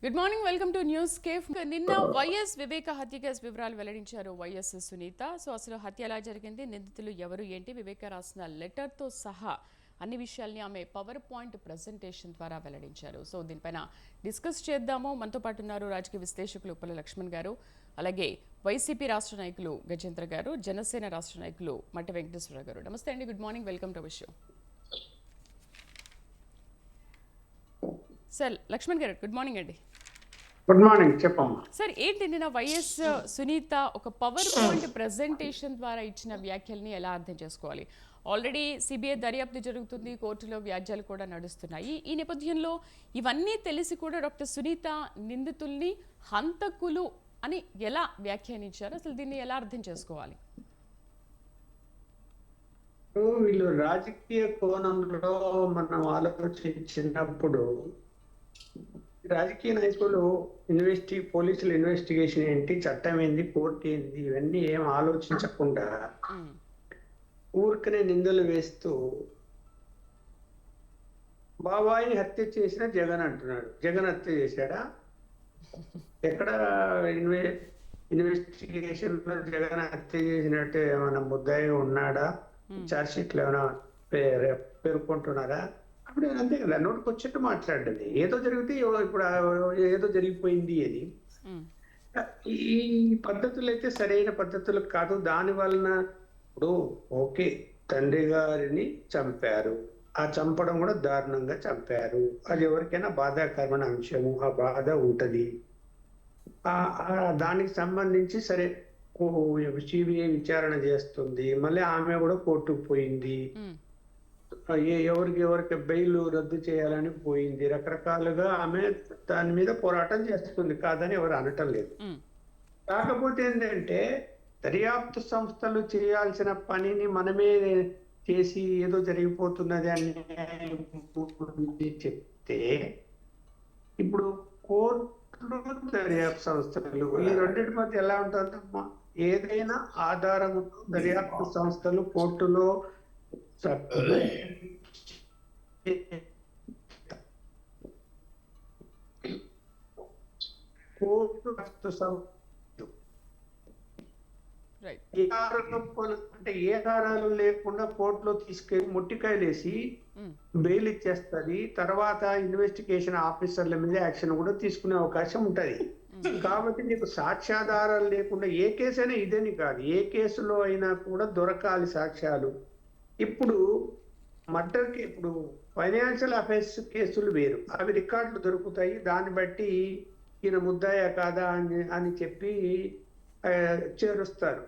Good morning, welcome to news cafe. నిన్న YS వివేక హత్య case వివరాలు వెల్లడించారు వైఎస్ సునీత. సో అసలు హత్య ఎలా జరిగింది, నిందితులు ఎవరు ఏంటి, వివేక రాసిన లెటర్తో సహా అన్ని విషయాల్ని ఆమె పవర్ పాయింట్ ప్రజెంటేషన్ ద్వారా వెల్లడించారు. సో దీనిపైన డిస్కస్ చేద్దాము. మనతో పాటు ఉన్నారు రాజకీయ విశ్లేషకులు ఉప్పల లక్ష్మణ్ గారు, అలాగే వైసీపీ రాష్ట్ర నాయకులు గజేంద్ర గారు, జనసేన రాష్ట్ర నాయకులు మట్టి వెంకటేశ్వర గారు. నమస్తే అండి, good morning, welcome to our show. Sir Laxman గారు, గుడ్ మార్నింగ్ అండి. గుడ్ మార్నింగ్, చెప్పమ్మా. సార్ ఏంటి నిన్న వైఎస్ సునీత ఒక పవర్ పాయింట్ ప్రెజెంటేషన్ ద్వారా ఇచ్చిన వ్యాఖ్యల్ని ఎలా అర్థం చేసుకోవాలి? ఆల్రెడీ సిబిఐ దర్యాప్తు జరుగుతుంది, కోర్టులో వ్యాజ్యాలు కూడా నడుస్తున్నాయి. ఈ నేపథ్యంలో ఇవన్నీ తెలిసి కూడా డాక్టర్ సునీత నిందితుల్ని హంతకులు అని ఎలా వ్యాఖ్యానించారు? అసలు దీన్ని ఎలా అర్థం చేసుకోవాలి? వీళ్ళు రాజకీయ కోణంలో మనం ఆలోచించినప్పుడు రాజకీయ నాయకులు పోలీసుల ఇన్వెస్టిగేషన్ ఏంటి, చట్టం ఏంది, కోర్టు ఏంది, ఇవన్నీ ఏం ఆలోచించకుండా ఊరికనే నిందలు వేస్తూ బాబాయిని హత్య చేసిన జగన్ అంటున్నాడు. జగన్ హత్య చేశాడా? ఎక్కడ ఇన్వెస్టిగేషన్ లో జగన్ హత్య చేసినట్టు ఏమైనా ముద్దాయి ఉన్నాడా? చార్జ్ షీట్లు ఏమైనా పేర్కొంటున్నారా? అప్పుడు అంతే కదా, నోటికి వచ్చినట్టు మాట్లాడండి. ఏదో జరిగితే ఇప్పుడు ఏదో జరిగిపోయింది అని. ఈ పద్ధతులు అయితే సరైన పద్ధతులు కాదు. దాని వలన ఇప్పుడు ఓకే, తండ్రి గారిని చంపారు, ఆ చంపడం కూడా దారుణంగా చంపారు, అది ఎవరికైనా బాధాకరమైన అంశము, ఆ బాధ ఉంటది. దానికి సంబంధించి సరే సిబిఐ విచారణ చేస్తుంది, మళ్ళీ ఆమె కూడా కోర్టుకు పోయింది, ఎవరికి బెయిల్ రద్దు చేయాలని పోయింది, రకరకాలుగా ఆమె దాని మీద పోరాటం చేస్తుంది, కాదని ఎవరు అనటం లేదు. కాకపోతే ఏంటంటే దర్యాప్తు సంస్థలు చేయాల్సిన పనిని మనమే చేసి ఏదో జరిగిపోతున్నది అని చెప్తే, ఇప్పుడు కోర్టులు దర్యాప్తు సంస్థలు ఈ రెండింటి మధ్య ఎలా ఉంటుందమ్మా? ఏదైనా ఆధారం దర్యాప్తు సంస్థలు కోర్టులో అంటే ఏ ఆధారాలు లేకుండా కోర్టులో తీసుకెళ్లి మొట్టికాయలేసి బెయిల్ ఇచ్చేస్తుంది. తర్వాత ఇన్వెస్టిగేషన్ ఆఫీసర్ల మీద యాక్షన్ కూడా తీసుకునే అవకాశం ఉంటది. కాబట్టి నీకు సాక్ష్యాధారాలు లేకుండా ఏ కేసు అయినా ఇదని కాదు, ఏ కేసులో అయినా కూడా దొరకాలి సాక్ష్యాలు. ఇప్పుడు మర్డర్కి, ఇప్పుడు ఫైనాన్షియల్ అఫైర్స్ కేసులు వేరు, అవి రికార్డులు దొరుకుతాయి, దాన్ని బట్టి ఈయన ముద్దాయా కాదా అని చెప్పి చేరుస్తారు.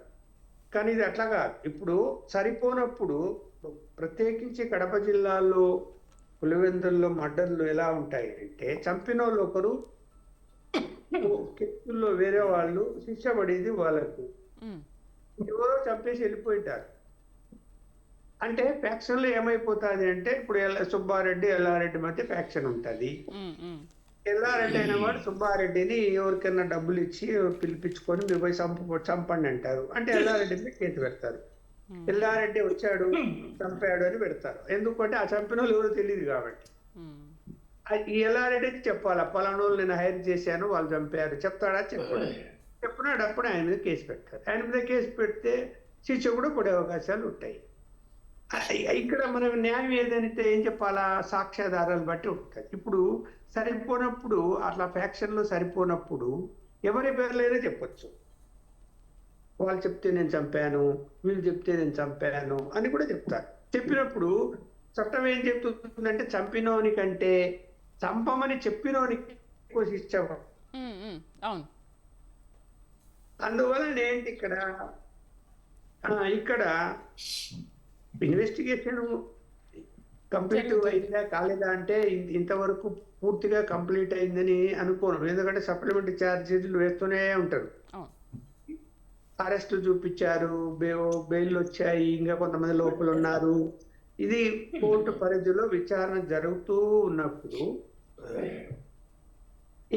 కానీ ఇది అట్లా కాదు. ఇప్పుడు సరిపోనప్పుడు, ప్రత్యేకించి కడప జిల్లాలో పులివెందుల్లో మర్డర్లు ఎలా ఉంటాయి అంటే, చంపిన వాళ్ళు ఒకరు, కేసుల్లో వేరే వాళ్ళు, శిక్ష పడేది వాళ్ళకు, ఎవరో చంపేసి వెళ్ళిపోయింటారు. అంటే ఫ్యాక్షన్ లో ఏమైపోతుంది అంటే, ఇప్పుడు సుబ్బారెడ్డి ఎల్లారెడ్డి మధ్య ఫ్యాక్షన్ ఉంటది. ఎల్లారెడ్డి అయిన వాడు సుబ్బారెడ్డిని ఎవరికైనా డబ్బులు ఇచ్చి పిలిపించుకొని మీరు పోయి చంపండి అంటారు. అంటే ఎల్లారెడ్డి మీద కేసు పెడతారు. ఎల్లారెడ్డి వచ్చాడు చంపాడు అని పెడతారు. ఎందుకంటే ఆ చంపిన వాళ్ళు ఎవరో తెలియదు కాబట్టి. ఈ ఎల్లారెడ్డికి చెప్పాలా, పలానోళ్ళు నేను హైర్ చేశాను, వాళ్ళు చంపారు, చెప్తాడా? చెప్పాడు. చెప్పినాడు, అప్పుడు ఆయన మీద కేసు పెడతారు. ఆయన మీద కేసు పెడితే శిక్ష కూడా పడే అవకాశాలు ఉంటాయి. ఇక్కడ మనం న్యాయం ఏదంటే ఏం చెప్పాలా, సాక్ష్యాధారాలు బట్టి ఉంటుంది. ఇప్పుడు సరిపోనప్పుడు, అట్లా ఫ్యాక్షన్ లో సరిపోనప్పుడు ఎవరి పేర్లైనా చెప్పొచ్చు. వాళ్ళు చెప్తే నేను చంపాను, వీళ్ళు చెప్తే నేను చంపాను అని కూడా చెప్తారు. చెప్పినప్పుడు చట్టం ఏం చెప్తుందంటే, చంపినోని కంటే చంపమని చెప్పినోనికి ఎక్కువ శిక్ష. అందువలన ఏంటి ఇక్కడ ఇన్వెస్టిగేషన్ కంప్లీట్ అయిందా కాలేదా అంటే, ఇంతవరకు పూర్తిగా కంప్లీట్ అయిందని అనుకోను. ఎందుకంటే సప్లిమెంటరీ ఛార్జీలు వేస్తూనే ఉంటారు. అరెస్టులు చూపించారు, బెయిల్ వచ్చాయి, ఇంకా కొంతమంది లోపల ఉన్నారు. ఇది కోర్టు పరిధిలో విచారణ జరుగుతూ ఉన్నప్పుడు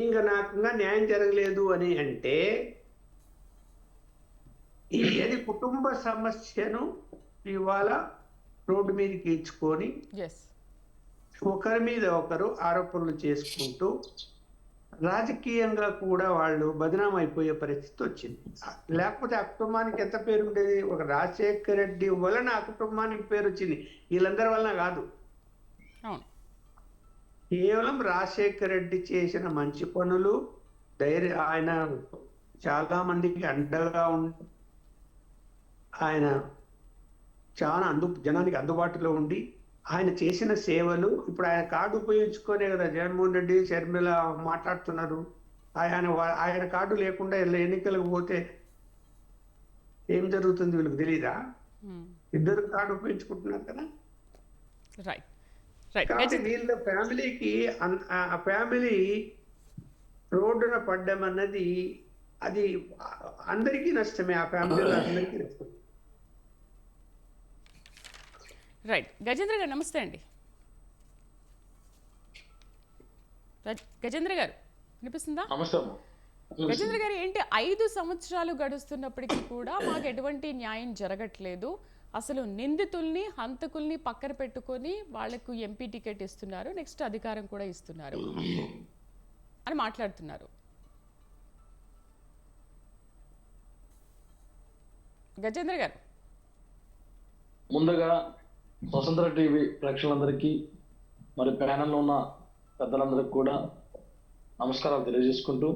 ఇంకా నాకు న్యాయం జరగలేదు అని అంటే, ఇది కుటుంబ సమస్యను ఇవాళ రోడ్డు మీదకి ఇచ్చుకొని ఒకరి మీద ఒకరు ఆరోపణలు చేసుకుంటూ రాజకీయంగా కూడా వాళ్ళు బదనాం అయిపోయే పరిస్థితి వచ్చింది. లేకపోతే ఆ కుటుంబానికి ఎంత పేరు ఉండేది? ఒక రాజశేఖర రెడ్డి వలన ఆ కుటుంబానికి పేరు వచ్చింది, వీళ్ళందరి వలన కాదు. అవును. కేవలం రాజశేఖర రెడ్డి చేసిన మంచి పనులు, ఆయన చాలా మందికి అండగా ఉండి, ఆయన చాలా జనానికి అందుబాటులో ఉండి, ఆయన చేసిన సేవలు, ఇప్పుడు ఆయన కార్డు ఉపయోగించుకోనే కదా జగన్మోహన్ రెడ్డి, షర్మిల మాట్లాడుతున్నారు. ఆయన కార్డు లేకుండా ఎన్నికలకు పోతే ఏం జరుగుతుంది వీళ్ళకి తెలీదా? ఇద్దరు కార్డు ఉపయోగించుకుంటున్నారు కదా. Right right. కాబట్టి వీళ్ళ ఫ్యామిలీకి ఆ ఫ్యామిలీ రోడ్డున పడ్డం అన్నది అది అందరికీ నష్టమే, ఆ ఫ్యామిలీలో అందరికీ నష్టమే. రైట్. గజేంద్ర గారు నమస్తే అండి. గజేంద్ర గారు వినిపిస్తుందా? నమస్తే. గజేంద్ర గారు ఏంటి 5 సంవత్సరాలు గడుస్తున్నప్పటికీ కూడా మాకు ఎటువంటి న్యాయం జరగట్లేదు, అసలు నిందితుల్ని హంతకుల్ని పక్కన పెట్టుకొని వాళ్లకు ఎంపీ టికెట్ ఇస్తున్నారు, నెక్స్ట్ అధికారం కూడా ఇస్తున్నారు అని మాట్లాడుతున్నారు. గజేంద్ర గారు ముందుగా స్వతంత్ర టీవీ ప్రేక్షకులందరికీ మరి ప్యానెల్లో ఉన్న పెద్దలందరికీ కూడా నమస్కారాలు తెలియజేసుకుంటూ,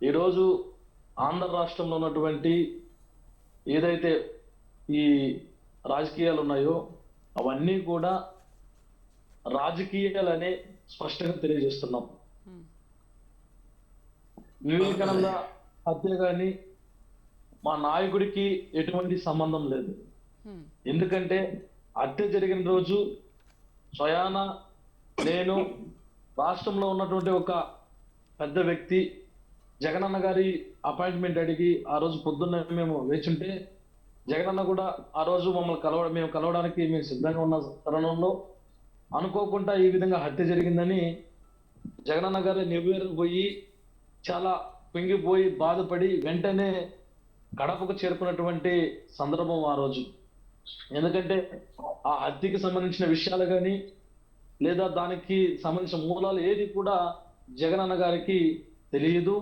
ఈరోజు ఆంధ్ర రాష్ట్రంలో ఉన్నటువంటి ఏదైతే ఈ రాజకీయాలు ఉన్నాయో అవన్నీ కూడా రాజకీయాలనే స్పష్టంగా తెలియజేస్తున్నాం. వివేకానంద హత్య కానీ మా నాయకుడికి ఎటువంటి సంబంధం లేదు. ఎందుకంటే హత్య జరిగిన రోజు స్వయాన నేను రాష్ట్రంలో ఉన్నటువంటి ఒక పెద్ద వ్యక్తి జగనన్న గారి అపాయింట్మెంట్ అడిగి ఆ రోజు పొద్దున్న మేము వేచుంటే జగనన్న కూడా ఆ రోజు మమ్మల్ని మేము కలవడానికి మేము సిద్ధంగా ఉన్న తరుణంలో అనుకోకుండా ఈ విధంగా హత్య జరిగిందని జగనన్న గారు నివ్వేరపోయి చాలా పింగిపోయి బాధపడి వెంటనే కడపకు చేరుకున్నటువంటి సందర్భం ఆ రోజు. ఎందుకంటే ఆ హత్యకి సంబంధించిన విషయాలు కానీ లేదా దానికి సంబంధించిన మూలాలు ఏది కూడా జగనన్న గారికి తెలియదు.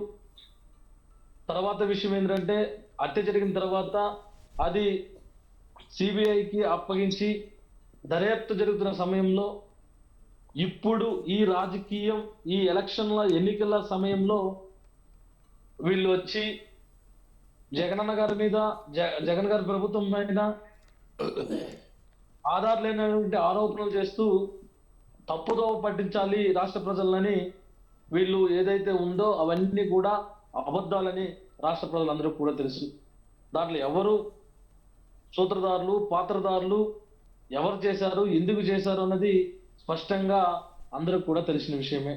తర్వాత విషయం ఏంటంటే హత్య జరిగిన తర్వాత అది సిబిఐకి అప్పగించి దర్యాప్తు జరుగుతున్న సమయంలో ఇప్పుడు ఈ రాజకీయం ఈ ఎలక్షన్ల ఎన్నికల సమయంలో వీళ్ళు వచ్చి జగనన్న గారి మీద జగన్ గారి ప్రభుత్వం మీద ఆధార్ లేనటువంటి ఆరోపణలు చేస్తూ తప్పుదో పట్టించాలి రాష్ట్ర ప్రజలని వీళ్ళు ఏదైతే ఉందో అవన్నీ కూడా అబద్ధాలని రాష్ట్ర ప్రజలందరూ కూడా తెలుసు. దాంట్లో ఎవరు సూత్రధారులు పాత్రధారులు ఎవరు చేశారు ఎందుకు చేశారు అన్నది స్పష్టంగా అందరూ కూడా తెలిసిన విషయమే.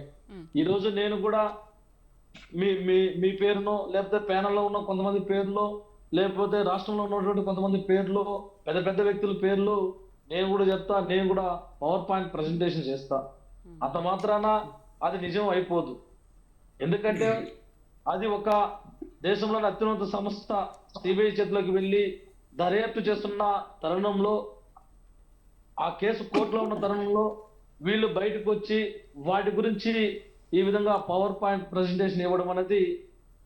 ఈరోజు నేను కూడా మీ పేరునో లేకపోతే ప్యానల్లో ఉన్న కొంతమంది పేర్లో లేకపోతే రాష్ట్రంలో ఉన్నటువంటి కొంతమంది పేర్లు పెద్ద పెద్ద వ్యక్తుల పేర్లు నేను కూడా చెప్తా, నేను కూడా పవర్ పాయింట్ ప్రజెంటేషన్ చేస్తా. అంత మాత్రాన అది నిజం అయిపోదు. ఎందుకంటే అది ఒక దేశంలోని అత్యున్నత సంస్థ సిబిఐ చేతిలోకి వెళ్ళి దర్యాప్తు చేస్తున్న తరుణంలో ఆ కేసు కోర్టులో ఉన్న తరుణంలో వీళ్ళు బయటకు వచ్చి వాటి గురించి ఈ విధంగా పవర్ పాయింట్ ప్రెజెంటేషన్ ఇవ్వడం అనేది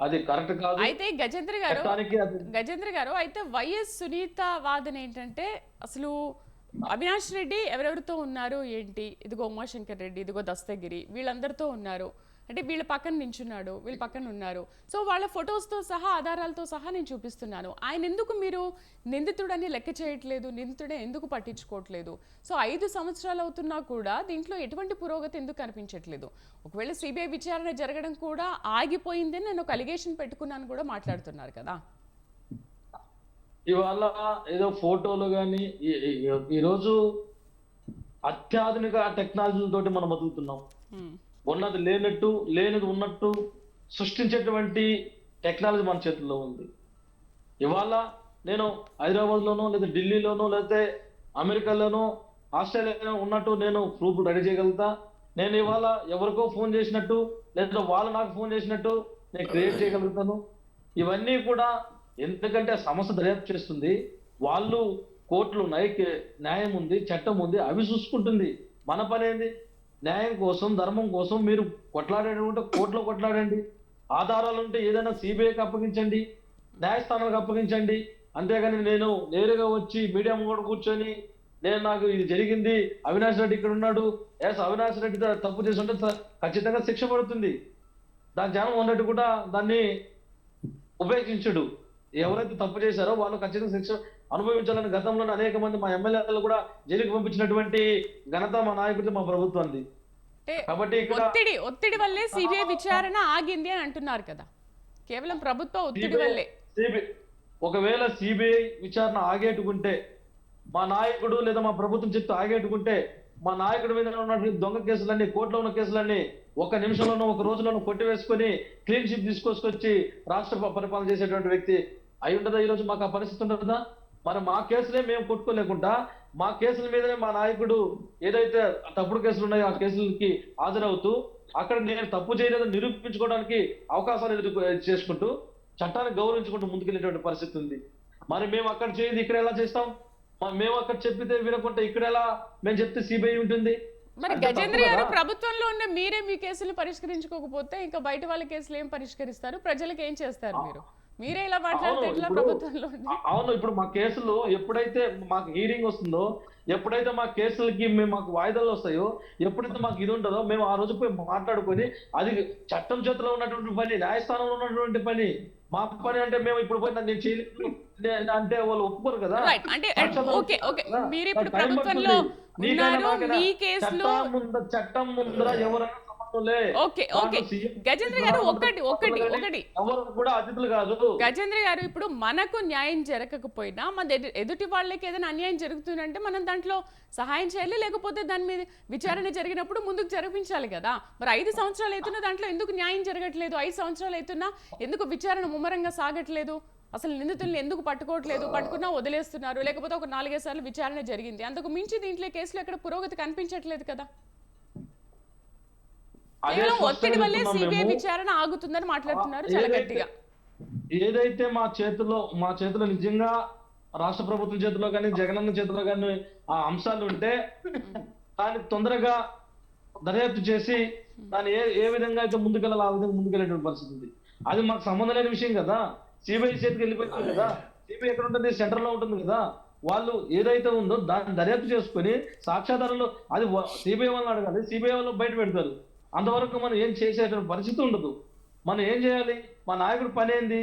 అది కరెక్ట్ కాదు. అయితే గజేంద్ర గారు అయితే వైఎస్ సునీత వాదన ఏంటంటే అసలు అవినాష్ రెడ్డి ఎవరెవరితో ఉన్నారు ఏంటి, ఇదిగో ఉమాశంకర్ రెడ్డి, ఇదిగో దస్తగిరి, వీళ్ళందరితో ఉన్నారు అంటే వీళ్ళ పక్కన నించున్నాడు, వీళ్ళ పక్కన ఉన్నారు, సో వాళ్ళ ఫొటోస్తో సహా ఆధారాలతో సహా నేను చూపిస్తున్నాను, ఆయన ఎందుకు మీరు నిందితుడని లెక్క చేయట్లేదు, నిందితుడే ఎందుకు పట్టించుకోవట్లేదు, సో 5 సంవత్సరాలు అవుతున్నా కూడా దీంట్లో ఎటువంటి పురోగతి ఎందుకు కనిపించట్లేదు, ఒకవేళ సిబిఐ విచారణ జరగడం కూడా ఆగిపోయిందని నేను ఒక అలిగేషన్ పెట్టుకున్నాను కూడా మాట్లాడుతున్నారు కదా. ఇవాళ ఏదో ఫోటోలు కానీ ఈరోజు అత్యాధునిక టెక్నాలజీలతోటి మనం బతుకుతున్నాం. ఉన్నది లేనట్టు లేనిది ఉన్నట్టు సృష్టించేటువంటి టెక్నాలజీ మన చేతుల్లో ఉంది. ఇవాళ నేను హైదరాబాద్లోనో లేదా ఢిల్లీలోనో లేకపోతే అమెరికాలోనో ఆస్ట్రేలియాలో ఉన్నట్టు నేను ప్రూఫ్ రెడీ చేయగలుగుతా. నేను ఇవాళ ఎవరికో ఫోన్ చేసినట్టు లేదా వాళ్ళు నాకు ఫోన్ చేసినట్టు నేను క్రియేట్ చేయగలుగుతాను. ఇవన్నీ కూడా ఎందుకంటే సమస్య దర్యాప్తు చేస్తుంది, వాళ్ళు కోర్టులు న్యాయం ఉంది, చట్టం ఉంది, అవి చూసుకుంటుంది. మన పని ఏంది? న్యాయం కోసం ధర్మం కోసం మీరు కొట్లాడేటంటే కోర్టులో కొట్లాడండి, ఆధారాలు ఉంటే ఏదైనా సిబిఐకి అప్పగించండి, న్యాయస్థానాలకు అప్పగించండి. అంతేగాని నేను నేరుగా వచ్చి మీడియా ముంగట కూర్చొని నాకు ఇది జరిగింది, అవినాష్ రెడ్డి ఇక్కడ ఉన్నాడు, అవినాష్ రెడ్డి తప్పు చేసి ఉంటే ఖచ్చితంగా శిక్ష పడుతుంది, దాని జనం రెడ్డి కూడా దాన్ని ఉపేక్షించడు. ఎవరైతే తప్పు చేశారో వాళ్ళు ఖచ్చితంగా శిక్ష అనుభవించాలని గతంలో అనేక మంది మా ఎమ్మెల్యేలు కూడా జైలుకి పంపించినటువంటి ఘనత మా నాయకుడిది, మా ప్రభుత్వాన్ని. కాబట్టి ఒత్తిడి వల్లే సిబిఐ విచారణ ఆగింది అని అంటున్నారు కదా, కేవలం ప్రభుత్వ ఒత్తిడి వల్లే. ఒకవేళ సిబిఐ విచారణ ఆగేటుకుంటే, మా నాయకుడు లేదా మా ప్రభుత్వం చెప్తే ఆగేటుకుంటే, మా నాయకుడి మీద ఉన్నటువంటి దొంగ కేసులన్నీ, కోర్టులో ఉన్న కేసులన్నీ ఒక నిమిషంలోనూ ఒక రోజులోనూ కొట్టివేసుకొని క్లీన్ షిప్ తీసుకొచ్చి రాష్ట్ర పరిపాలన చేసేటువంటి వ్యక్తి అయి ఉంటుందా? ఈరోజు మాకు ఆ పరిస్థితి ఉంటుందా? మరి మా కేసులే మేము కొట్టుకోలేకుండా మా కేసుల మీదనే మా నాయకుడు ఏదైతే తప్పుడు కేసులు ఉన్నాయో ఆ కేసులకి హాజరవుతూ అక్కడ నేను తప్పు చేయలేదని నిరూపించుకోవడానికి అవకాశాలు చేసుకుంటూ చట్టాన్ని గౌరవించుకుంటూ ముందుకెళ్ళేటువంటి పరిస్థితి ఉంది. మరి మేము అక్కడ చేయదు ఇక్కడ ఎలా చేస్తాం? మేము అక్కడ చెప్పితే వినకుంటే ఇక్కడ ఎలా మేము చెప్తే సిబిఐ ఉంటుంది? మరి గజేంద్ర గారు, ప్రభుత్వంలో ఉన్న మీరే మీ కేసులు పరిష్కరించుకోకపోతే ఇంకా బయట వాళ్ళ కేసులు ఏం పరిష్కరిస్తారు? ప్రజలకు ఏం చేస్తారు? మీరే ఇలా మాట్లాడితే ఎట్లా ప్రభుత్వంలో? అవును, ఇప్పుడు మా కేసులు ఎప్పుడైతే మాకు హీరింగ్ వస్తుందో, ఎప్పుడైతే మా కేసులకి మాకు వాయిదాలు వస్తాయో, ఎప్పుడైతే మాకు ఇది ఉంటుందో మేము ఆ రోజు పోయి మాట్లాడుకొని, అది చట్టం చేతిలో ఉన్నటువంటి పని, న్యాయస్థానంలో ఉన్నటువంటి పని. మా పని అంటే మేము ఇప్పుడు పోయి నేను చేయలేదు అంటే వాళ్ళు ఒప్పుకోరు కదా. అంటే ఓకే ఓకే, మీరు ఇప్పుడు ప్రభుత్వంలో ఉన్నారు, మీ కేసులో చట్టం ముందర ఎవరైనా ఓకే ఓకే గజేంద్ర గారు, ఒకటి ఎవరు కూడా అతిథులు కాదు. గజేంద్ర గారు, ఇప్పుడు మనకు న్యాయం జరగకపోయినా మన ఎదుటి వాళ్ళకి ఏదైనా అన్యాయం జరుగుతుందంటే మనం దాంట్లో సహాయం చేయాలి, లేకపోతే దాని మీద విచారణ జరిగినప్పుడు ముందుకు జరిపించాలి కదా. మరి 5 సంవత్సరాలు అవుతున్నా దాంట్లో ఎందుకు న్యాయం జరగట్లేదు? 5 సంవత్సరాలు అవుతున్నా ఎందుకు విచారణ ముమ్మరంగా సాగట్లేదు? అసలు నిందితుల్ని ఎందుకు పట్టుకోవట్లేదు? పట్టుకున్నా వదిలేస్తున్నారు, లేకపోతే ఒక 4-5 సార్లు విచారణ జరిగింది, అంతకు మించి దీంట్లో కేసులో ఎక్కడ పురోగతి కనిపించట్లేదు కదా. కేవలం ఒత్తిడి వల్లే సిబిఐ విచారణ ఆగుతుందని మాట్లాడుతున్నారు చాలా గట్టిగా. ఏదైతే మా చేతిలో నిజంగా రాష్ట్ర ప్రభుత్వం చేతిలో కానీ జగనన్న చేతిలో కానీ ఆ అంశాలు ఉంటే దాన్ని తొందరగా దర్యాప్తు చేసి దాన్ని ఏ విధంగా అయితే ముందుకెళ్ళాలి ఆ విధంగా ముందుకెళ్ళేటువంటి పరిస్థితి ఉంది. అది మాకు సంబంధం లేని విషయం కదా. సిబిఐ చేతికి వెళ్ళిపోయింది కదా. సిబిఐ ఎక్కడ ఉంటుంది? సెంటర్ లో ఉంటుంది కదా. వాళ్ళు ఏదైతే ఉందో దాన్ని దర్యాప్తు చేసుకుని సాక్ష్యాధారాలు అది సిబిఐ వాళ్ళని అడగాలి, సిబిఐ వాళ్ళు బయట పెడతారు. అంతవరకు మనం ఏం చేసేటువంటి పరిస్థితి ఉండదు. మనం ఏం చేయాలి? మా నాయకుడు పని ఏంది?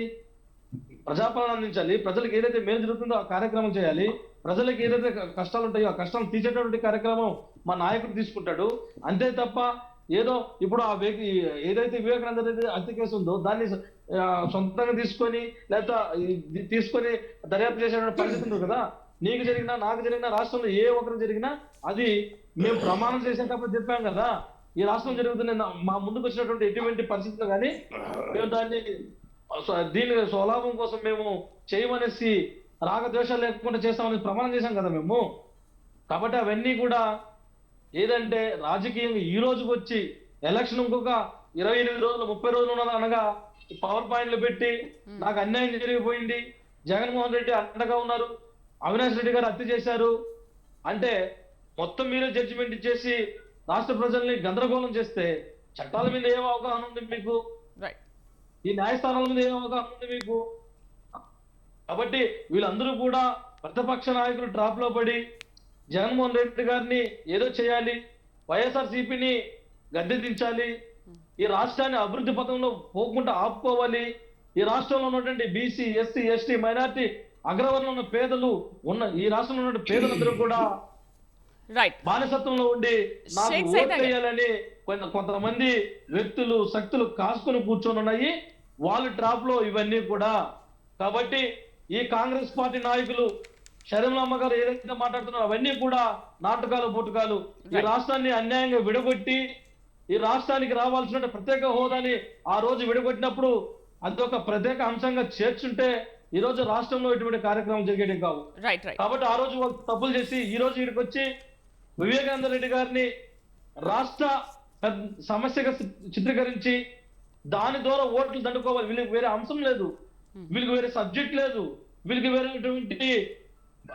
ప్రజాపాలన అందించాలి, ప్రజలకు ఏదైతే మేలు జరుగుతుందో ఆ కార్యక్రమం చేయాలి, ప్రజలకు ఏదైతే కష్టాలు ఉంటాయో ఆ కష్టాలు తీసేటటువంటి కార్యక్రమం మా నాయకుడు తీసుకుంటాడు. అంతే తప్ప ఏదో ఇప్పుడు ఆ వ్యక్తి ఏదైతే వివేకానంద రెడ్డి హత్య కేసు ఉందో దాన్ని సొంతంగా తీసుకొని లేదా తీసుకొని దర్యాప్తు చేసేటువంటి పరిస్థితి ఉంది కదా. నీకు జరిగినా నాకు జరిగినా రాష్ట్రంలో ఏ ఒక్కరికి జరిగినా అది మేము ప్రమాణం చేసేటప్పుడు చెప్పాం కదా. ఈ రాష్ట్రం జరుగుతున్న మా ముందుకు వచ్చినటువంటి ఎటువంటి పరిస్థితులు కానీ మేము దీని స్వలాభం కోసం మేము చేయమనేసి రాగద్వేషాలు లేకుండా చేస్తామని ప్రమాణం చేశాం కదా మేము. కాబట్టి అవన్నీ కూడా ఏదంటే రాజకీయంగా ఈ రోజుకి వచ్చి ఎలక్షన్ ఇంకొక 28 రోజులు 30 రోజులు ఉన్నది అనగా పవర్ పాయింట్లు పెట్టి నాకు అన్యాయం జరిగిపోయింది, జగన్మోహన్ రెడ్డి అండగా ఉన్నారు, అవినాష్ రెడ్డి గారు హత్య చేశారు అంటే మొత్తం మీరే జడ్జిమెంట్ ఇచ్చేసి రాష్ట్ర ప్రజల్ని గందరగోళం చేస్తే చట్టాల మీద ఏం అవగాహన ఉంది మీకు? ఈ న్యాయస్థానాల మీద ఏం అవగాహన ఉంది మీకు? కాబట్టి వీళ్ళందరూ కూడా ప్రతిపక్ష నాయకులు ట్రాప్ లో పడి జగన్మోహన్ రెడ్డి గారిని ఏదో చేయాలి, వైఎస్ఆర్సీపీని గద్దె దించాలి, ఈ రాష్ట్రాన్ని అభివృద్ధి పథంలో పోకుండా ఆపుకోవాలి, ఈ రాష్ట్రంలో ఉన్నటువంటి బీసీ ఎస్సీ ఎస్టీ మైనార్టీ అగ్రవర్ణంలో ఉన్న పేదలు ఈ రాష్ట్రంలో ఉన్న పేదలందరూ కూడా బానిసత్వంలో ఉండి నాకు ఓట్ వేయాలని కొంతమంది వ్యక్తులు శక్తులు కాసుకొని కూర్చొని ఉన్నాయి. వాళ్ళు ట్రాప్ లో ఇవన్నీ కూడా. కాబట్టి ఈ కాంగ్రెస్ పార్టీ నాయకులు షర్మిలమ్మ గారు ఏదైతే మాట్లాడుతున్నారో అవన్నీ కూడా నాటకాలు పుట్టుకాలు. ఈ రాష్ట్రాన్ని అన్యాయంగా విడగొట్టి ఈ రాష్ట్రానికి రావాల్సిన ప్రత్యేక హోదాని ఆ రోజు విడగొట్టినప్పుడు అదొక ప్రత్యేక అంశంగా చేర్చుంటే ఈ రోజు రాష్ట్రంలో ఇటువంటి కార్యక్రమం జరిగేది కావు. కాబట్టి ఆ రోజు వాళ్ళు తప్పులు చేసి ఈ రోజు ఇక్కడికి వచ్చి వివేకానంద రెడ్డి గారిని రాష్ట్ర సమస్యగా చిత్రీకరించి దాని ద్వారా ఓట్లు దండుకోవాలి. వీళ్ళకి వేరే అంశం లేదు, వీళ్ళకి వేరే సబ్జెక్ట్ లేదు, వీళ్ళకి వేరేటువంటి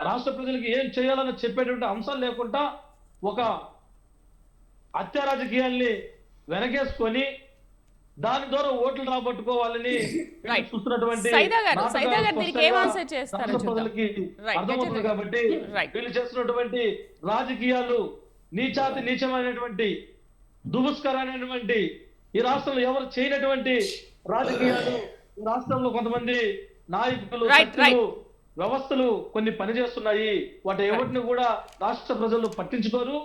రాష్ట్ర ప్రజలకి ఏం చేయాలని చెప్పేటువంటి అంశాలు లేకుండా ఒక హత్య రాజకీయాల్ని వెనకేసుకొని దాని ద్వారా ఓట్లు రాబట్టుకోవాలని Right. చూస్తున్నటువంటి సైదా గారు నాటకాలు దీనికి ఏం స్పష్టంగా ఆన్సర్ చేస్తారో రాష్ట్ర చూద్దాం. ప్రజలకి Right. అర్థమవుతుంది కాబట్టి Right. వీళ్ళు చేస్తున్నటువంటి రాజకీయాలు నీచమైనటువంటి దుబుస్కరమైనటువంటి ఈ రాష్ట్రంలో ఎవరు చేయనటువంటి రాజకీయాలు ఈ రాష్ట్రంలో కొంతమంది నాయకులు Right, శక్తులు, వ్యవస్థలు కొన్ని పనిచేస్తున్నాయి. వాటి ఎవరిని కూడా రాష్ట్ర ప్రజలు పట్టించుకోరు.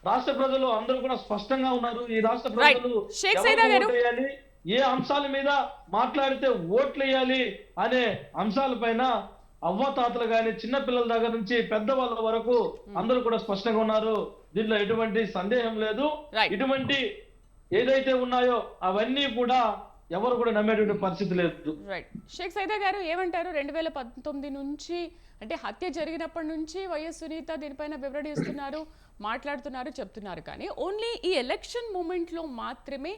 రాష్ట్ర ప్రజలు అందరూ కూడా స్పష్టంగా ఉన్నారు. ఈ రాష్ట్ర Right. ప్రజలు షేక్ ఎవరికి సైదా గారు. ఓటు వేయాలి, ఏ అంశాల మీద మాట్లాడితే ఓట్లు వేయాలి అనే అంశాలపైన అవ్వతాతలు గాని చిన్న పిల్లల దగ్గర నుంచి పెద్దవాళ్ళ వరకు అందరూ కూడా స్పష్టంగా ఉన్నారు. దీంట్లో ఎటువంటి సందేహం లేదు. Right. ఇటువంటి ఏదైతే ఉన్నాయో అవన్నీ కూడా ఎవరు కూడా నమ్మేటువంటి పరిస్థితి లేదు. రైట్. షేక్ సైదా గారు ఏమంటారు? 2019 నుంచి అంటే హత్య జరిగినప్పటి నుంచి వైఎస్ సునీత దీనిపైన వివరణ ఇస్తున్నారు, మాట్లాడుతున్నారు, చెప్తున్నారు. కానీ ఓన్లీ ఈ ఎలక్షన్ మూమెంట్లో మాత్రమే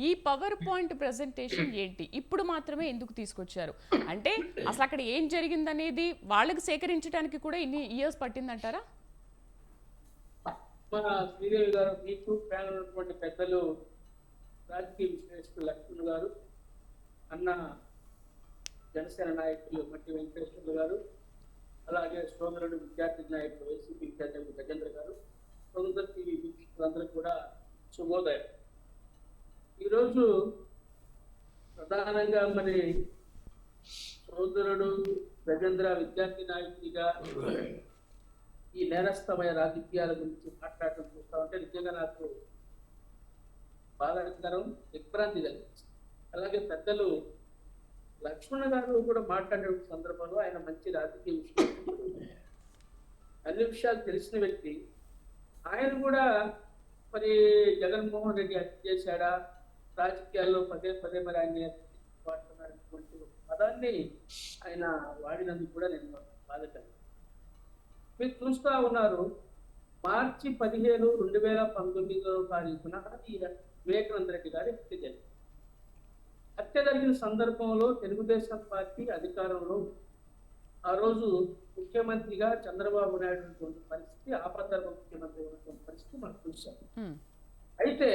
ఈ పవర్ పాయింట్ ప్రెజెంటేషన్ ఏంటి, ఇప్పుడు మాత్రమే ఎందుకు తీసుకొచ్చారు? అంటే అసలు అక్కడ ఏం జరిగిందనేది వాళ్ళకి సేకరించడానికి కూడా ఇన్ని ఇయర్స్ పట్టిందంటారా? మన శ్రీదేవి గారు, మీకు ఫ్యాన్ ఉన్నటువంటి పెద్దలు రాజకీయ విశ్లేషకులు లక్ష్మణ్ గారు, అన్న జనసేన నాయకులు మట్టి వెంకటేశ్వర్లు గారు, అలాగే సోదరుడు విద్యార్థి నాయకులు వైసీపీ అధ్యక్షులు గజేంద్ర గారు, సోదరు టీవీ వీక్షకులందరూ కూడా శుభోదయం. ఈరోజు ప్రధానంగా మరి సోదరుడు గజేంద్ర విద్యార్థి నాయకుడిగా ఈ నేరస్థమయ రాజకీయాల గురించి మాట్లాడటం చూస్తా ఉంటే నిజంగా నాకు బాధాకరం, దిగ్భ్రాంతి కలిగింది. అలాగే పెద్దలు లక్ష్మణ గారు కూడా మాట్లాడే సందర్భంలో ఆయన మంచి రాజకీయ విశ్లేషకుడు, అన్ని విషయాలు తెలిసిన వ్యక్తి. ఆయన కూడా మరి జగన్మోహన్ రెడ్డి హత్య చేశాడా, రాజకీయాల్లో పదే పదే మరి ఆయన వాడుతున్నటువంటి పదాన్ని ఆయన వాడినందుకు కూడా నేను బాధకరం. మీరు చూస్తా ఉన్నారు, మార్చి 15, 2019 ఈ వివేకానంద రెడ్డి గారి హత్య జరిగింది. హత్య జరిగిన సందర్భంలో తెలుగుదేశం పార్టీ అధికారంలో ఆ రోజు ముఖ్యమంత్రిగా చంద్రబాబు నాయుడు ఉన్నటువంటి పరిస్థితి, ఆపద్ధర్మ ముఖ్యమంత్రి ఉన్నటువంటి పరిస్థితి మనం చూసాం. అయితే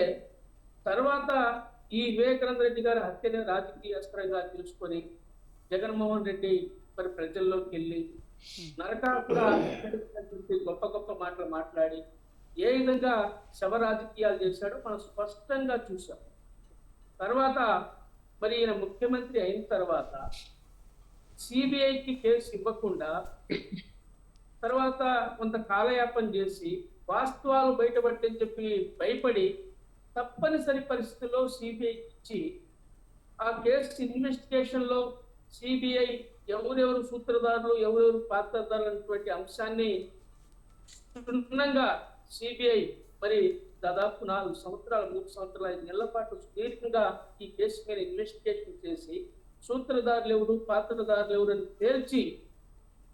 తర్వాత ఈ వివేకానంద రెడ్డి గారి హత్యని రాజకీయ అస్త్రంగా తీసుకొని జగన్మోహన్ రెడ్డి మరి ప్రజల్లోకి వెళ్ళి నరకాసుర గొప్ప గొప్ప మాటలు మాట్లాడి ఏ విధంగా శవ రాజకీయాలు చేశాడో మనం స్పష్టంగా చూసాం. తర్వాత మరి ఈయన ముఖ్యమంత్రి అయిన తర్వాత సిబిఐకి కేసు ఇవ్వకుండా తర్వాత కొంత కాలయాపన చేసి వాస్తవాలు బయటపడని చెప్పి భయపడి తప్పనిసరి పరిస్థితుల్లో సిబిఐకి ఇచ్చి ఆ కేసు ఇన్వెస్టిగేషన్లో సిబిఐ ఎవరెవరు సూత్రధారులు, ఎవరెవరు పాత్రధారులు అనేటువంటి అంశాన్ని క్షుణ్ణంగా సిబిఐ మరి దాదాపు 4 సంవత్సరాలు, 3 సంవత్సరాలు, 5 నెలల పాటు సుదీర్ఘంగా ఈ కేసు మీద ఇన్వెస్టిగేషన్ చేసి సూత్రధారులు ఎవరు, పాత్రధారులు ఎవరు అని తేల్చి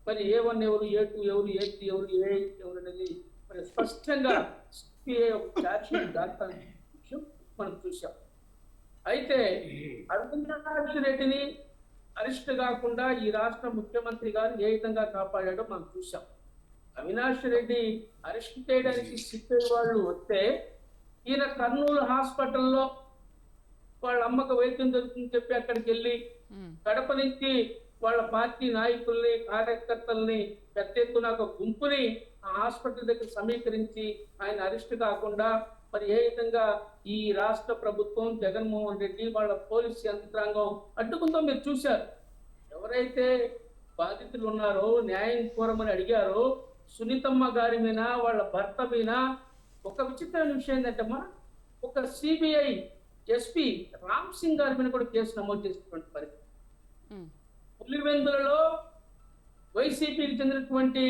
మరి A1 ఎవరు, A2 ఎవరు, A3 ఎవరు, A8 ఎవరు అనేది మరి స్పష్టంగా సిబిఐ ఒక ఛార్జ్ షీట్ దాని విషయం మనం చూసాం. అయితే అవినాష్ రెడ్డిని అరెస్ట్ కాకుండా ఈ రాష్ట్ర ముఖ్యమంత్రి గారు ఏ విధంగా కాపాడాడో మనం చూసాం. అవినాష్ రెడ్డి అరెస్ట్ చేయడానికి సిద్ధే వాళ్ళు వస్తే ఈయన కర్నూలు హాస్పిటల్లో వాళ్ళ అమ్మకు వైద్యం దొరుకుతుందని చెప్పి అక్కడికి వెళ్ళి కడప నుంచి వాళ్ళ పార్టీ నాయకుల్ని, కార్యకర్తల్ని పెద్ద ఎత్తున ఒక గుంపుని ఆ హాస్పిటల్ దగ్గర సమీకరించి ఆయన అరెస్ట్ కాకుండా మరి ఏ విధంగా ఈ రాష్ట్ర ప్రభుత్వం, జగన్మోహన్ రెడ్డి, వాళ్ళ పోలీస్ యంత్రాంగం అడ్డుకుందో మీరు చూశారు. ఎవరైతే బాధితులు ఉన్నారో, న్యాయం కోరమని అడిగారో, సునీతమ్మ గారి మీద, వాళ్ళ భర్త మీద ఒక విచిత్రమైన విషయం ఏంటంటమ్మా, ఒక సిబిఐ ఎస్పీ రామ్ సింగ్ గారి మీద కూడా కేసు నమోదు చేసినటువంటి పరిస్థితి. పులివెందులలో వైసీపీకి చెందినటువంటి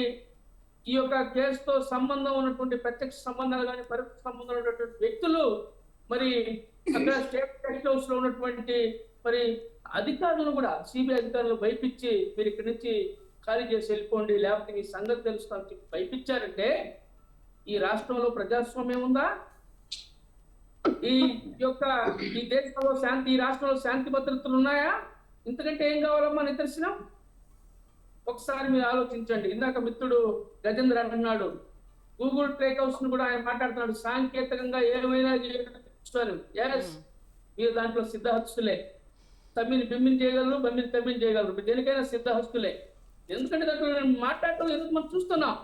ఈ యొక్క కేసుతో సంబంధం ఉన్నటువంటి ప్రత్యక్ష సంబంధాలు కానీ పరోక్ష సంబంధాలు ఉన్నటువంటి వ్యక్తులు మరి అక్కడ స్టేట్ గెస్ట్ హౌస్ లో ఉన్నటువంటి మరి అధికారులను కూడా సిబిఐ అధికారులు భయపించి మీరు ఇక్కడి నుంచి ఖాళీ చేసి వెళ్ళిపోండి, లేకపోతే మీ సంగతి తెలుస్తామని చెప్పి భయపించారంటే ఈ రాష్ట్రంలో ప్రజాస్వామ్యం ఉందా? ఈ దేశంలో శాంతి, ఈ రాష్ట్రంలో శాంతి భద్రతలు ఉన్నాయా? ఇంతకంటే ఏం కావాలమ్మా నిదర్శనం? ఒకసారి మీరు ఆలోచించండి. ఇందాక మిత్రుడు గజేంద్ర అన్నాడు, గూగుల్ టేక్ హౌస్ ను కూడా ఆయన మాట్లాడుతున్నాడు, సాంకేతికంగా ఏమైనా చేయగలుగుతారు. ఎస్, మీరు దాంట్లో సిద్ధహస్తులే. తమ్మిని బిమ్మిని చేయగలరు, బమ్మిని తమ్మిని చేయగలరు, మీరు దేనికైనా సిద్ధహస్తులే. ఎందుకంటే దాంట్లో నేను మాట్లాడటం ఎందుకు మనం చూస్తున్నాం.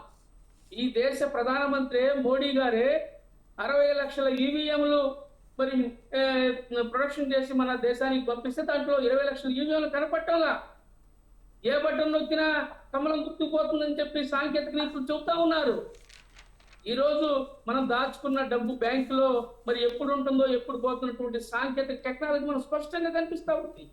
ఈ దేశ ప్రధానమంత్రి మోడీ గారే 60 లక్షల ఈవీఎంలు మరి ప్రొడక్షన్ చేసి మన దేశానికి పంపిస్తే దాంట్లో 20 లక్షల ఈవీఎంలు కనపట్టంలా. ఏ బటన్ నొక్కినా కమలం గుర్తుకుపోతుందని చెప్పి సాంకేతిక నిపుణులు చెబుతా ఉన్నారు. ఈ రోజు మనం దాచుకున్న డబ్బు బ్యాంకులో మరి ఎప్పుడు ఉంటుందో, ఎప్పుడు పోతున్నటువంటి సాంకేతిక టెక్నాలజీ మనం స్పష్టంగా కనిపిస్తా ఉంది.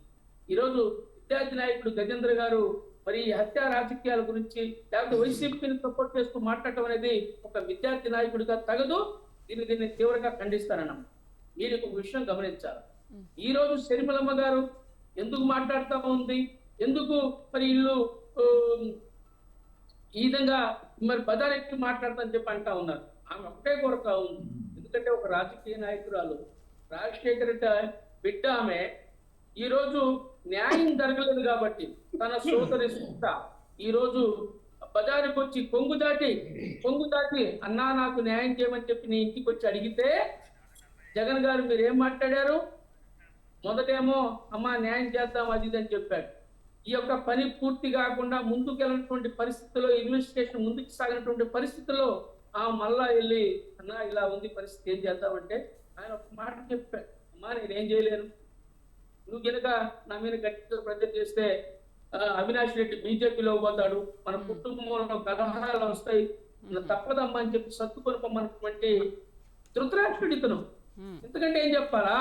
ఈరోజు విద్యార్థి నాయకుడు గజేంద్ర గారు మరి ఈ హత్యా రాజకీయాల గురించి లేకపోతే వైసీపీని సపోర్ట్ చేస్తూ మాట్లాడటం అనేది ఒక విద్యార్థి నాయకుడిగా తగదు. దీన్ని తీవ్రంగా ఖండిస్తానన్నాం. మీరు ఒక విషయం గమనించాలి. ఈ రోజు శర్మిలమ్మ గారు ఎందుకు మాట్లాడుతూ ఉంది, ఎందుకు మరి ఇల్లు ఈ విధంగా మరి పదాలెక్కి మాట్లాడతాని చెప్పి అంటా ఉన్నారు. ఆమె ఒకటే కోరుతా ఉంది. ఎందుకంటే ఒక రాజకీయ నాయకురాలు, రాజశేఖర బిడ్డ ఆమె. ఈ రోజు న్యాయం జరగలేదు కాబట్టి తన సోదరి సుత ఈ రోజు బజారుకి వచ్చి కొంగు దాటి అన్నా నాకు న్యాయం చేయమని చెప్పి నీ ఇంటికి వచ్చి అడిగితే జగన్ గారు మీరు ఏం మాట్లాడారు? మొదటేమో అమ్మా న్యాయం చేద్దాం అది అని చెప్పాడు. ఈ యొక్క పని పూర్తి కాకుండా ముందుకు వెళ్ళినటువంటి పరిస్థితుల్లో, ఇన్వెస్టిగేషన్ ముందుకు సాగినటువంటి పరిస్థితుల్లో మళ్ళా వెళ్ళి అన్నా ఇలా ఉంది పరిస్థితి, ఏం చేద్దామంటే ఆయన ఒక మాట చెప్పాడు, అమ్మా నేనేం చేయలేను, నువ్వు కనుక నా మీద గట్టిగా ప్రజలు చేస్తే అవినాష్ రెడ్డి బీజేపీలో పోతాడు, మన కుటుంబంలో కలహాలు వస్తాయి, తప్పదమ్మా అని చెప్పి సత్తుకొని పొమ్మన్నటువంటి ధృతరాష్ట్రుడు ఇతను. ఎందుకంటే ఏం చెప్పాలా,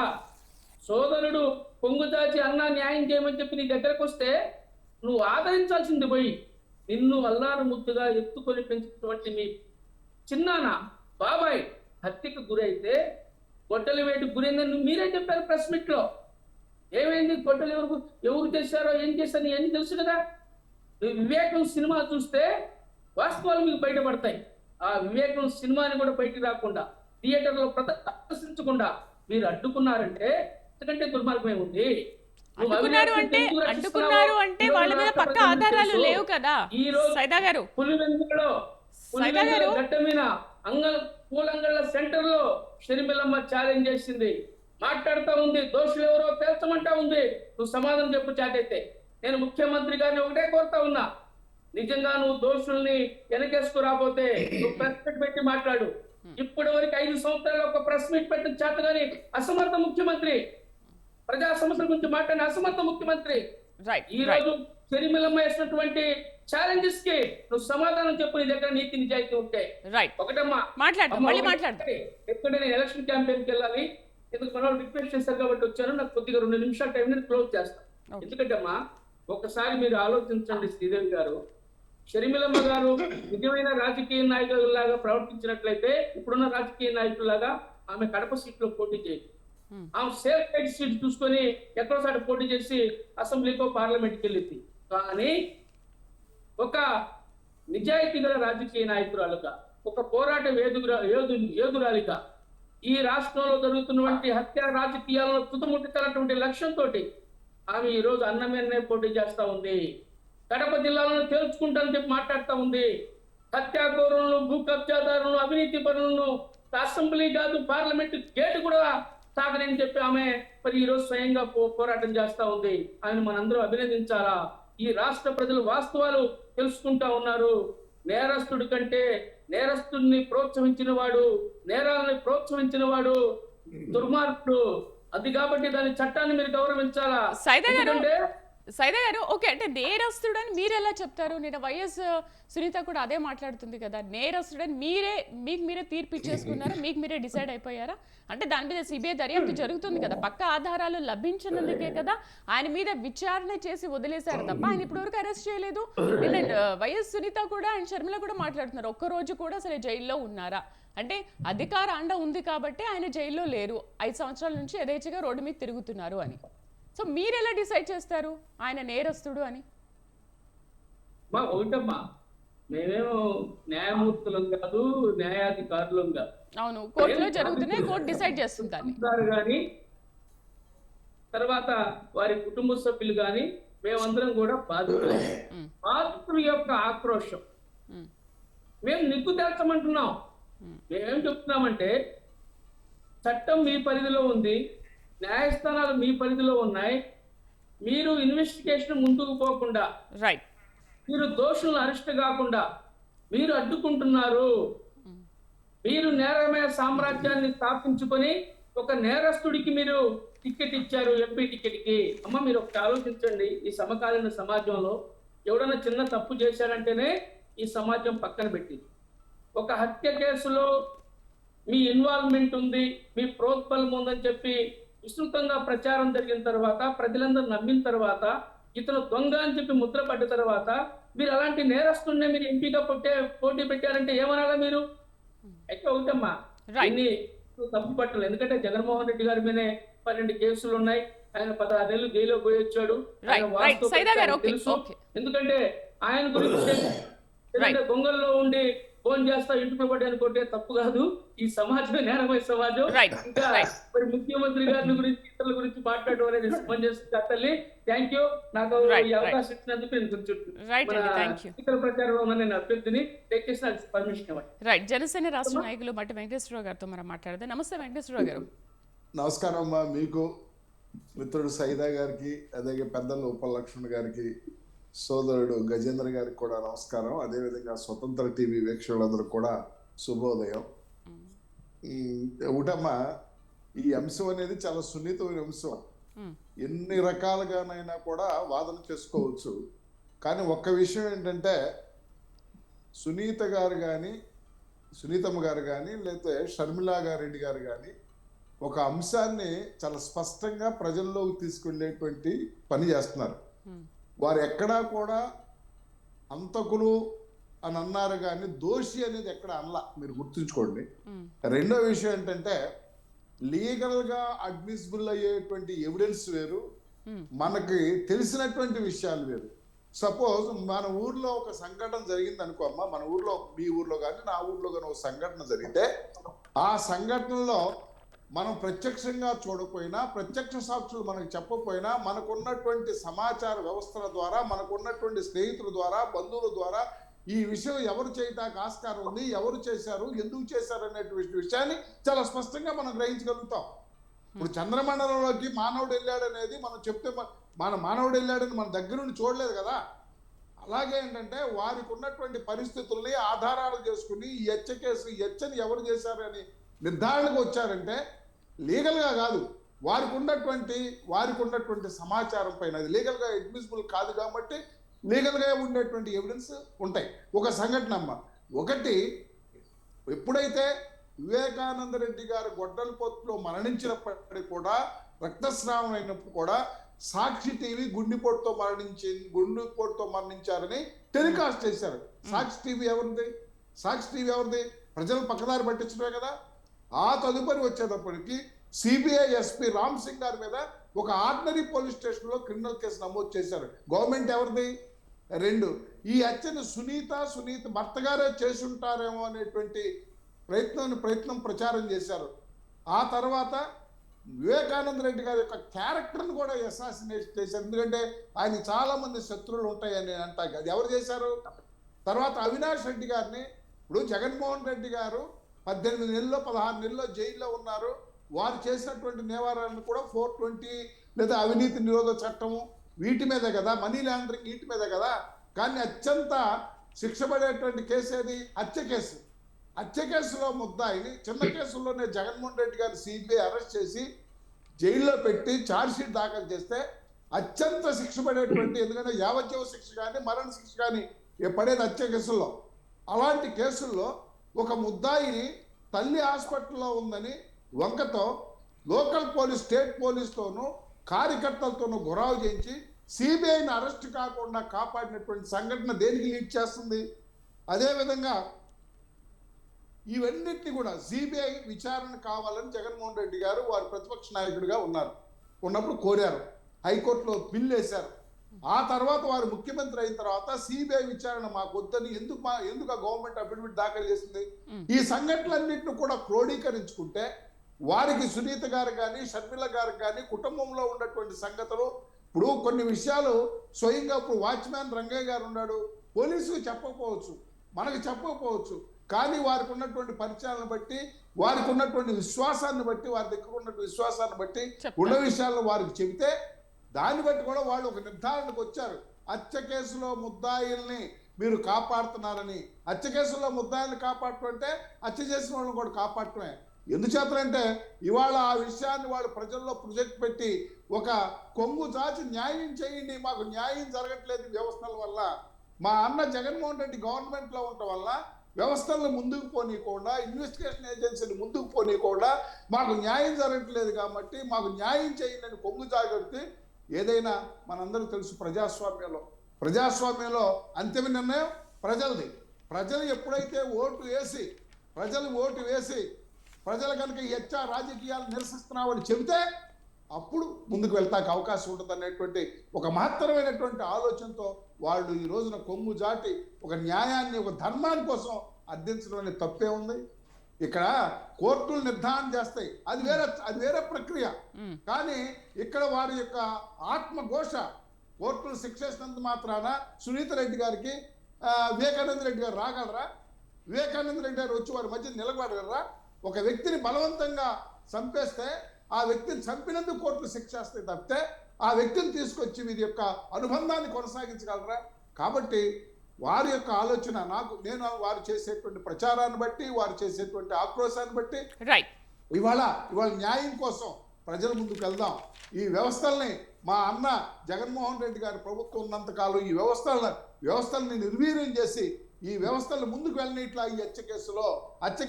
సోదరుడు పొంగు దాచి అన్నా న్యాయం చేయమని చెప్పి నీ దగ్గరకు వస్తే నువ్వు ఆదరించాల్సింది పోయి నిన్ను అల్లారు ముద్దుగా ఎత్తుకొని పెంచినటువంటి మీ చిన్నాన్న బాబాయ్ హత్యకు గురైతే గొడ్డలి వేటు గురైందని మీరే చెప్పారు ప్రెస్ మీట్ లో. ఏమైంది, గొడ్డలు ఎవరు చేశారో ఏం చేశారో ఇవన్నీ తెలుసు కదా. వివేకం సినిమా చూస్తే వాస్తవాలు మీకు బయటపడతాయి. ఆ వివేకం సినిమాని కూడా బయటికి రాకుండా, థియేటర్లో ప్రదర్శించకుండా మీరు అడ్డుకున్నారంటే ఎందుకంటే దుర్మార్గమే ఉంది. అడ్డుకున్నారు అంటే వాళ్ళ మీద పక్క ఆధారాలు లేవు కదా. ఈ రోజు సైదా గారు పులివెందులలో గడ్డ మీద పూలంగళ్ళ సెంటర్ లో షర్మిలమ్మ ఛాలెంజ్ చేసింది, మాట్లాడుతూ ఉంది, దోషులు ఎవరో తేల్చమంటా ఉంది. నువ్వు సమాధానం చెప్పు చాటైతే. నేను ముఖ్యమంత్రి గారిని ఒకటే కోరుతా ఉన్నా, నిజంగా నువ్వు దోషుల్ని వెనకేసుకు రాబోతే నువ్వు ప్రెస్ మీట్ పెట్టి మాట్లాడు. ఇప్పటి వరకు 5 సంవత్సరాలు ఒక ప్రెస్ మీట్ పెట్టిన చేత గాని అసమర్థ ముఖ్యమంత్రి, ప్రజా సమస్యల గురించి మాట్లాడిన అసమర్థ ముఖ్యమంత్రి. ఈ రోజు షర్మిలమ్మ వేసినటువంటి ఛాలెంజెస్ కి నువ్వు సమాధానం చెప్పు, నీ దగ్గర నీతి నిజాయితీ ఉంటే. ఒకటమ్మా ఎక్కడ నేను ఎలక్షన్ క్యాంపెయిన్ కి వెళ్ళాలి, ఎందుకు మనం రిక్వెస్ట్ చేశారు కాబట్టి వచ్చాను, నాకు కొద్దిగా 2 నిమిషాల టైం నేను క్లోజ్ చేస్తాను. ఎందుకంటే అమ్మా ఒకసారి మీరు ఆలోచించండి శ్రీదేవి గారు, షర్మిలమ్మ గారు నిజమైన రాజకీయ నాయకులాగా ప్రవర్తించినట్లయితే ఇప్పుడున్న రాజకీయ నాయకులాగా ఆమె కడప సీట్ లో పోటీ చేయదు. ఆమె సేఫ్ సైడ్ సీట్ చూసుకొని ఎక్కడోసారి పోటీ చేసి అసెంబ్లీకో పార్లమెంట్కి వెళ్ళింది. కానీ ఒక నిజాయితీ గల రాజకీయ నాయకురాలుగా, ఒక పోరాట యోధురాలిగా ఈ రాష్ట్రంలో జరుగుతున్నటువంటి హత్య రాజకీయాలను తుదముట్టించాలన్నటువంటి లక్ష్యంతో ఆమె ఈ రోజు అన్నమేనే పోటీ చేస్తా ఉంది. కడప జిల్లాలను తేల్చుకుంటానని చెప్పి మాట్లాడుతూ ఉంది. హత్యాకోరులను, భూ కబ్జాదారులను, అవినీతి పరులను అసెంబ్లీ కాదు పార్లమెంట్ గేటు కూడా తాగనని చెప్పి ఆమె మరి ఈ రోజు స్వయంగా పోరాటం చేస్తా ఉంది. ఆయన మనందరూ అభినందించాలా. ఈ రాష్ట్ర ప్రజలు వాస్తవాలు తెలుసుకుంటా ఉన్నారు. నేరస్తుడి కంటే నేరస్తుడిని ప్రోత్సహించిన వాడు, నేరాలని ప్రోత్సహించిన వాడు దుర్మార్గుడు. అది కాబట్టి దాని చట్టాన్ని మీరు గౌరవించాలా. సైదా గారు ఓకే అంటే నేరస్తుడని మీరు ఎలా చెప్తారు? నేను వైఎస్ సునీత కూడా అదే మాట్లాడుతుంది కదా, నేరస్తుడని మీకు మీరే తీర్పు ఇచ్చేసుకున్నారా, మీకు మీరే డిసైడ్ అయిపోయారా? అంటే దాని మీద సిబిఐ దర్యాప్తు జరుగుతుంది కదా, పక్క ఆధారాలు లభించినందుకే కదా ఆయన మీద విచారణ చేసి వదిలేశారు తప్ప ఆయన ఇప్పటివరకు అరెస్ట్ చేయలేదు. వైఎస్ సునీత కూడా అండ్ షర్మిల కూడా మాట్లాడుతున్నారు, ఒక్కరోజు కూడా అసలు జైల్లో ఉన్నారా అంటే అధికార అండ ఉంది కాబట్టి ఆయన జైల్లో లేరు, 5 సంవత్సరాల నుంచి యథేచ్ఛగా రోడ్డు మీద తిరుగుతున్నారు అని. సో మీరు ఎలా డిసైడ్ చేస్తారు ఆయన నేరస్తుడు అని? ఒకటమ్మా, మేమేమో న్యాయమూర్తులం కాదు, న్యాయాధికారులం కాదు. అవును, కోర్టులో జరుగుతున్నాయి, కోర్టు డిసైడ్ చేస్తుంటారు కానీ తర్వాత వారి కుటుంబ సభ్యులు కానీ మేమందరం కూడా బాధితుల యొక్క ఆక్రోశం మేము నిగ్గు తేల్చమంటున్నాం. మేమేం చెప్తున్నామంటే చట్టం మీ పరిధిలో ఉంది, న్యాయస్థానాలు మీ పరిధిలో ఉన్నాయి. మీరు ఇన్వెస్టిగేషన్ ముందుకు పోకుండా, రైట్, మీరు దోషులను అరెస్ట్ కాకుండా మీరు అడ్డుకుంటున్నారు. మీరు నేరమయ సామ్రాజ్యాన్ని స్థాపించుకొని ఒక నేరస్తుడికి మీరు టికెట్ ఇచ్చారు, ఎంపీ టికెట్కి. అమ్మ మీరు ఒకటి ఆలోచించండి, ఈ సమకాలీన సమాజంలో ఎవడైనా చిన్న తప్పు చేశారంటేనే ఈ సమాజం పక్కన పెట్టింది. ఒక హత్య కేసులో మీ ఇన్వాల్వ్మెంట్ ఉంది, మీ ప్రోత్బలం ఉందని చెప్పి విస్తృతంగా ప్రచారం జరిగిన తర్వాత, ప్రజలందరూ నమ్మిన తర్వాత, ఇతను దొంగ అని చెప్పి ముద్ర పడ్డ తర్వాత మీరు అలాంటి నేరస్తున్నే మీరు ఎంపీగా పోటీ పెట్టారంటే ఏమనాలా మీరు? అయితే ఒకటమ్మా, ఇన్ని తప్పు పట్టలు. ఎందుకంటే జగన్మోహన్ రెడ్డి గారి మీదే 12 కేసులు ఉన్నాయి. ఆయన 16 నెలలు జైల్లో పోయి వచ్చాడు. తెలుసు, ఎందుకంటే ఆయన గురించి దొంగల్లో ఉండి ఫోన్ చేస్తా ఇంటికి పడి అనుకుంటే తప్పు కాదు. ఈ సమాజం నేరమయ సమాజం. ఇంకా మరి ముఖ్యమంత్రి గారి గురించి, ఇతరుల గురించి మాట్లాడడం అనేది సమంజసం తల్లి. థ్యాంక్ యూ, నాకు ఈ అవకాశం ఇచ్చినందుకు. ఇతర ప్రచారంలో నేను అభ్యర్థిని దయచేసి పర్మిషన్ ఇవ్వండి. రైట్, జనసేన రాష్ట్ర నాయకులు మట్టి వెంకటేశ్వరరావు గారితో మనం మాట్లాడదాం. నమస్తే వెంకటేశ్వరరావు గారు. నమస్కారం అమ్మా. మీకు, మిత్రుడు సైదా గారికి, అలాగే పెద్దలు ఉపలక్ష్మణ్ గారికి, సోదరుడు గజేంద్ర గారికి కూడా నమస్కారం. అదేవిధంగా స్వతంత్ర టీవీ వీక్షకులందరూ కూడా శుభోదయం. ఒకటమ్మా, ఈ అంశం అనేది చాలా సున్నితమైన అంశం. ఎన్ని రకాలుగానైనా కూడా వాదన చేసుకోవచ్చు. కానీ ఒక్క విషయం ఏంటంటే, సునీతమ్మ గారు కానీ లేకపోతే షర్మిలా రెడ్డి గారు కానీ ఒక అంశాన్ని చాలా స్పష్టంగా ప్రజల్లోకి తీసుకెళ్లేటువంటి పని చేస్తున్నారు. వారు ఎక్కడా కూడా అంతకులు అని అన్నారు కానీ దోషి అనేది ఎక్కడ అనలా, మీరు గుర్తుంచుకోండి. రెండో విషయం ఏంటంటే, లీగల్గా అడ్మిసిబుల్ అయ్యేటువంటి ఎవిడెన్స్ వేరు, మనకి తెలిసినటువంటి విషయాలు వేరు. సపోజ్ మన ఊర్లో ఒక సంఘటన జరిగింది అనుకో అమ్మా, మన ఊర్లో, మీ ఊర్లో కానీ నా ఊర్లో కానీ ఒక సంఘటన జరిగితే, ఆ సంఘటనలో మనం ప్రత్యక్షంగా చూడకపోయినా, ప్రత్యక్ష సాక్షులు మనకు చెప్పకపోయినా, మనకున్నటువంటి సమాచార వ్యవస్థల ద్వారా, మనకున్నటువంటి స్నేహితుల ద్వారా, బంధువుల ద్వారా ఈ విషయం ఎవరు చేయటానికి ఆస్కారం ఉంది, ఎవరు చేశారు, ఎందుకు చేశారు అనేటువంటి విషయాన్ని చాలా స్పష్టంగా మనం గ్రహించగలుగుతాం. ఇప్పుడు చంద్రమండలంలోకి మానవుడు వెళ్ళాడనేది మనం చెప్తే, మన మానవుడు వెళ్ళాడని మన దగ్గర నుండి చూడలేదు కదా. అలాగే ఏంటంటే, వారికి ఉన్నటువంటి పరిస్థితుల్ని ఆధారాలు చేసుకుని ఈ హత్యని ఎవరు చేశారని నిర్ధారణకు వచ్చారంటే లీగల్గా కాదు, వారికి ఉన్నటువంటి సమాచారం పైన, అది లీగల్గా అడ్మిసిబుల్ కాదు కాబట్టి లీగల్గా ఉండేటువంటి ఎవిడెన్స్ ఉంటాయి. ఒక సంఘటన అమ్మ, ఒకటి, ఎప్పుడైతే వివేకానంద రెడ్డి గారు గొడ్డలపోతులో మరణించినప్పటికీ కూడా, రక్తస్రావం అయినప్పుడు కూడా సాక్షి టీవీ గుండెపోటుతో మరణించారని టెలికాస్ట్ చేశారు. సాక్షి టీవీ ఎవరిది? ప్రజలు పక్కదారి పట్టించడమే కదా. ఆ తదుపరి వచ్చేటప్పటికి సిబిఐ ఎస్పీ రామ్ సింగ్ గారి మీద ఒక ఆర్డినరీ పోలీస్ స్టేషన్లో క్రిమినల్ కేసు నమోదు చేశారు. గవర్నమెంట్ ఎవరిది? 2, ఈ హత్యను సునీత భర్త గారే చేసి ఉంటారేమో అనేటువంటి ప్రయత్నం ప్రచారం చేశారు. ఆ తర్వాత వివేకానంద రెడ్డి గారి యొక్క క్యారెక్టర్ని కూడా అసాసినేట్ చేశారు. ఎందుకంటే ఆయన చాలా మంది శత్రువులు ఉంటాయని అంటారు. అది ఎవరు చేశారు? తర్వాత అవినాష్ రెడ్డి గారిని, ఇప్పుడు జగన్మోహన్ రెడ్డి గారు 18 నెలల్లో 16 నెలల్లో జైల్లో ఉన్నారు. వారు చేసినటువంటి నేరాలను కూడా 420 లేదా అవినీతి నిరోధక చట్టము వీటి మీదే కదా, మనీ లాండరింగ్ వీటి మీదే కదా. కానీ అత్యంత శిక్ష పడేటువంటి కేసు ఏది? హత్య కేసులో ముద్దాయిని చిన్న కేసుల్లోనే జగన్మోహన్ రెడ్డి గారు సిబిఐ అరెస్ట్ చేసి జైల్లో పెట్టి ఛార్జ్షీట్ దాఖలు చేస్తే అత్యంత శిక్ష పడేటువంటి, ఎందుకంటే యావజ్జీవ శిక్ష కానీ మరణ శిక్ష కానీ పడేది హత్య కేసుల్లో. అలాంటి కేసుల్లో ఒక ముద్దాయిని తల్లి హాస్పిటల్లో ఉందని వంకతో లోకల్ పోలీస్, స్టేట్ పోలీస్తోనూ కార్యకర్తలతోనూ గురావు చేయించి సిబిఐని అరెస్ట్ కాకుండా కాపాడినటువంటి సంఘటన దేనికి లీడ్ చేస్తుంది? అదేవిధంగా ఇవన్నిటిని కూడా సిబిఐ విచారణ కావాలని జగన్మోహన్ రెడ్డి గారు వారు ప్రతిపక్ష నాయకుడిగా ఉన్నప్పుడు కోరారు. హైకోర్టులో బిల్లు వేశారు. ఆ తర్వాత వారు ముఖ్యమంత్రి అయిన తర్వాత సిబిఐ విచారణ మాకు వద్దని ఎందుకు ఆ గవర్నమెంట్ అఫిడవిట్ దాఖలు చేసింది? ఈ సంఘటనలన్నింటిని కూడా క్రోడీకరించుకుంటే వారికి సునీత గారు కానీ షర్మిల గారు కానీ కుటుంబంలో ఉన్నటువంటి సంగతులు, ఇప్పుడు కొన్ని విషయాలు స్వయంగా ఇప్పుడు వాచ్మ్యాన్ రంగయ్య గారు ఉన్నాడు, పోలీసుకు చెప్పకపోవచ్చు, మనకు చెప్పకపోవచ్చు, కానీ వారికి ఉన్నటువంటి పరిచయాలను బట్టి, వారికి ఉన్నటువంటి విశ్వాసాన్ని బట్టి, వారి దగ్గర ఉన్నటువంటి విశ్వాసాన్ని బట్టి ఉన్న విషయాలను వారికి చెబితే దాన్ని బట్టి కూడా వాళ్ళు ఒక నిర్ధారణకు వచ్చారు. హత్య కేసులో ముద్దాయిల్ని మీరు కాపాడుతున్నారని. హత్య కేసులో ముద్దాయిల్ని కాపాడటం అంటే హత్య చేసిన వాళ్ళని కూడా కాపాడటమే. ఎందుచేతంటే ఇవాళ ఆ విషయాన్ని వాళ్ళు ప్రజల్లో ప్రొజెక్ట్ పెట్టి ఒక కొంగు చాచి న్యాయం చేయండి, మాకు న్యాయం జరగట్లేదు వ్యవస్థల వల్ల, మా అన్న జగన్మోహన్ రెడ్డి గవర్నమెంట్లో ఉండటం వల్ల వ్యవస్థలను ముందుకు పోనీయకుండా, ఇన్వెస్టిగేషన్ ఏజెన్సీని ముందుకు పోనీయకుండా మాకు న్యాయం జరగట్లేదు కాబట్టి మాకు న్యాయం చేయండి అని కొంగు జాగ్రత్త. ఏదైనా మనందరూ తెలుసు, ప్రజాస్వామ్యంలో అంతిమ నిర్ణయం ప్రజలది. ప్రజలు ఎప్పుడైతే ఓటు వేసి ప్రజలు కనుక ఈ హత్య రాజకీయాలు నిరసిస్తున్నామని చెబితే అప్పుడు ముందుకు వెళ్తానికి అవకాశం ఉంటుంది అనేటువంటి ఒక మహత్తరమైనటువంటి ఆలోచనతో వాళ్ళు ఈ రోజున కొంగు జాటి ఒక న్యాయాన్ని, ఒక ధర్మాన్ని కోసం అర్థించడం అనేది తప్పే ఉంది. ఇక్కడ కోర్టులు నిర్ధారణ చేస్తాయి, అది వేరే ప్రక్రియ. కానీ ఇక్కడ వారి యొక్క ఆత్మఘోష, కోర్టులు శిక్షించినంత మాత్రాన సునీత రెడ్డి గారికి వివేకానంద రెడ్డి గారు రాగలరా? వివేకానంద రెడ్డి గారు వచ్చి వారి మధ్య నిలబడగలరా? ఒక వ్యక్తిని బలవంతంగా చంపేస్తే ఆ వ్యక్తిని చంపినందుకు కోర్టులు శిక్షిస్తాయి తప్పితే ఆ వ్యక్తిని తీసుకొచ్చి వీరి యొక్క అనుబంధాన్ని కొనసాగించగలరా? కాబట్టి వారి యొక్క ఆలోచన నేను వారు చేసేటువంటి ప్రచారాన్ని బట్టి, వారు చేసేటువంటి ఆక్రోశాన్ని బట్టి ఇవాళ న్యాయం కోసం ప్రజల ముందుకు వెళ్దాం. ఈ వ్యవస్థల్ని మా అన్న జగన్మోహన్ రెడ్డి గారి ప్రభుత్వం ఉన్నంతకాలం ఈ వ్యవస్థల్ని నిర్వీర్యం చేసి ఈ వ్యవస్థలను ముందుకు వెళ్ళినట్లా ఈ హత్య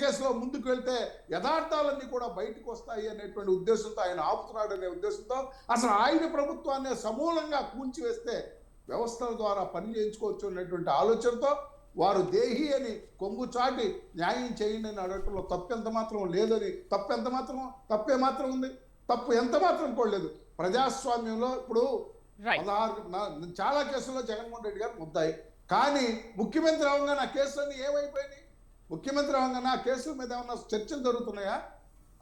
కేసులో ముందుకు వెళ్తే యథార్థాలన్నీ కూడా బయటకు వస్తాయి అనేటువంటి ఉద్దేశంతో ఆయన ఆపుతున్నాడు అనే ఉద్దేశంతో అసలు ఆయన ప్రభుత్వాన్ని సమూలంగా కూల్చివేస్తే వ్యవస్థల ద్వారా పని చేయించుకోవచ్చు అనేటువంటి ఆలోచనతో వారు దేహి అని కొంగు చాటి న్యాయం చేయండి అని అడగటంలో తప్పెంత మాత్రం లేదని, తప్పే మాత్రం ఉంది, తప్పు ఎంత మాత్రం కూడా లేదు. ప్రజాస్వామ్యంలో ఇప్పుడు 16 చాలా కేసుల్లో జగన్మోహన్ రెడ్డి గారు ముద్దాయి. కానీ ముఖ్యమంత్రి అవగానే ఆ కేసులన్నీ ఏమైపోయినాయి? ముఖ్యమంత్రి అవగానే ఆ కేసుల మీద ఏమన్నా చర్చలు జరుగుతున్నాయా?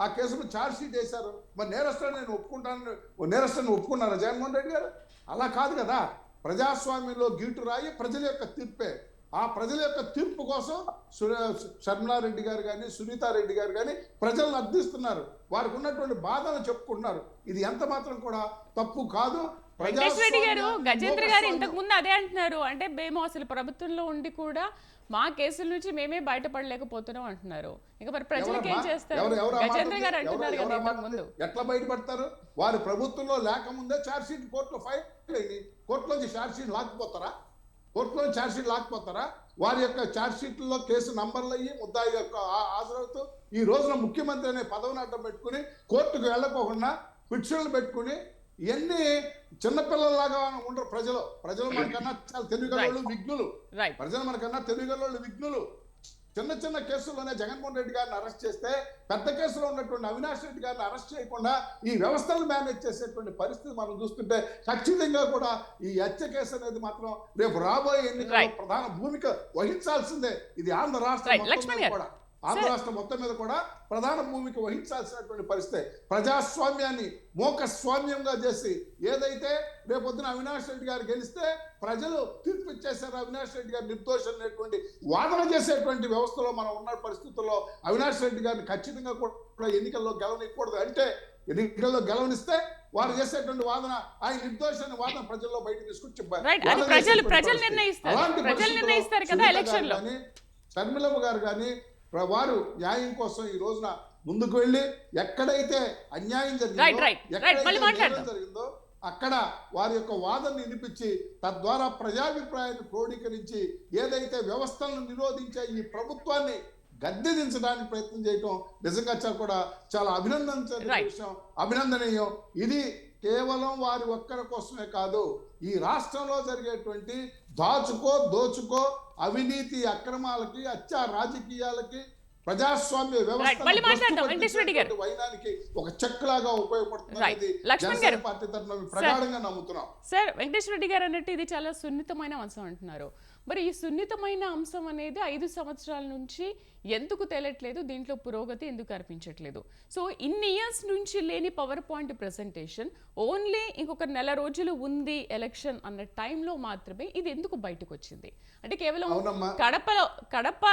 ఆ కేసులు ఛార్జ్ షీట్ వేశారు. మరి నేరస్తులను ఒప్పుకున్నారా జగన్మోహన్ రెడ్డి గారు? అలా కాదు కదా. ప్రజాస్వామ్యంలో గీటు రాయి ప్రజల యొక్క తీర్పే. ఆ ప్రజల యొక్క తీర్పు కోసం శర్మిలారెడ్డి గారు కానీ, సునీతారెడ్డి గారు కానీ ప్రజలను అర్థిస్తున్నారు. వారికి ఉన్నటువంటి బాధను చెప్పుకుంటున్నారు. ఇది ఎంత మాత్రం కూడా తప్పు కాదు. వెంకటేశ్వర గారు, గజేంద్ర గారు ఇంతకు ముందు అదే అంటున్నారు. అంటే మేము అసలు ప్రభుత్వంలో ఉండి కూడా మా కేసుల నుంచి మేమే బయటపడలేకపోతున్నాం అంటున్నారు. ఇక మరి ప్రజలకు ఏం చేస్తారు? గజేంద్ర గారు అంటున్నారు కదా ఇంతకు ముందు. ఎట్లా బయటపడతారు? వారి ప్రభుత్వంలో లేకముందే ఛార్జ్ షీట్ కోర్టులో ఫైల్ అయింది. కోర్టులోంచి ఛార్జ్ షీట్ లాక్కపోతారా? వారి యొక్క ఛార్జ్ షీట్లలో కేసు నంబర్లు అయ్యి ముద్దాయి యొక్క హాజరవుతూ ఈ రోజున ముఖ్యమంత్రి అనే పదవిని అడ్డం పెట్టుకుని కోర్టుకు వెళ్ళకోకుండా పిటిషన్లు పెట్టుకుని ఇవన్నీ చిన్నపిల్లల్లాగా ఉండరు ప్రజలు మనకన్నా చాలా తెలివిగలవాళ్ళు, విఘ్నులు. ప్రజలు మనకన్నా తెలివిగలవాళ్ళు, విఘ్నులు. చిన్న కేసుల్లోనే జగన్మోహన్ రెడ్డి గారిని అరెస్ట్ చేస్తే పెద్ద కేసులో ఉన్నటువంటి అవినాష్ రెడ్డి గారిని అరెస్ట్ చేయకుండా ఈ వ్యవస్థలను మేనేజ్ చేసేటువంటి పరిస్థితి మనం చూస్తుంటే ఖచ్చితంగా కూడా ఈ హత్య కేసు అనేది మాత్రం రేపు రాబోయే ఎన్నికల్లో ప్రధాన భూమిక వహించాల్సిందే. ఇది ఆంధ్ర రాష్ట్రం మొత్తం మీద కూడా ప్రధాన భూమిక వహించాల్సినటువంటి పరిస్థితి. ప్రజాస్వామ్యాన్ని మోకస్వామ్యంగా చేసి ఏదైతే రేపొద్దున అవినాష్ రెడ్డి గారు గెలిస్తే ప్రజలు తీర్పు ఇచ్చేశారు, అవినాష్ రెడ్డి గారు నిర్దోషి అనేటువంటి వాదన చేసేటువంటి వ్యవస్థలో మనం ఉన్న పరిస్థితుల్లో అవినాష్ రెడ్డి గారిని ఖచ్చితంగా కూడా ఎన్నికల్లో గెలవనికూడదు. అంటే ఎన్నికల్లో గెలవనిస్తే వారు చేసేటువంటి వాదన ఆయన నిర్దోషాన్ని వాదన ప్రజల్లో బయట తీసుకొచ్చి షర్మిలమ్మ గారు కానీ వారు న్యాయం కోసం ఈ రోజున ముందుకు వెళ్ళి ఎక్కడైతే అన్యాయం జరిగిందో అక్కడ వారి యొక్క వాదనని వినిపించి తద్వారా ప్రజాభిప్రాయాన్ని క్రోడీకరించి ఏదైతే వ్యవస్థలను నిరోధించే ఈ ప్రభుత్వాన్ని గద్దెదించడానికి ప్రయత్నం చేయటం నిజంగా కూడా చాలా అభినందనీయం. ఇది కేవలం వారి ఒక్కరి కోసమే కాదు, ఈ రాష్ట్రంలో జరిగేటువంటి దోచుకో అవినీతి అక్రమాలకి, హత్య రాజకీయాలకి, ప్రజాస్వామ్య వ్యవస్థ వైనానికి ఒక చెక్కులాగా ఉపయోగపడుతుంది. జనసేన పార్టీ తరఫున ప్రగాఢంగా నమ్ముతున్నాం. సార్, వెంకటేశ్వర రెడ్డి గారు అన్నట్టు ఇది చాలా సున్నితమైన అంశం అంటున్నారు. మరి ఈ సున్నితమైన అంశం అనేది 5 సంవత్సరాల నుంచి ఎందుకు తేలట్లేదు, దీంట్లో పురోగతి ఎందుకు కనిపించట్లేదు? సో ఇన్ని ఇయర్స్ నుంచి లేని పవర్ పాయింట్ ప్రెజెంటేషన్ ఓన్లీ ఇంకొక నెల రోజులు ఉంది ఎలక్షన్ అన్న టైంలో మాత్రమే ఇది ఎందుకు బయటకు వచ్చింది? అంటే కేవలం కడప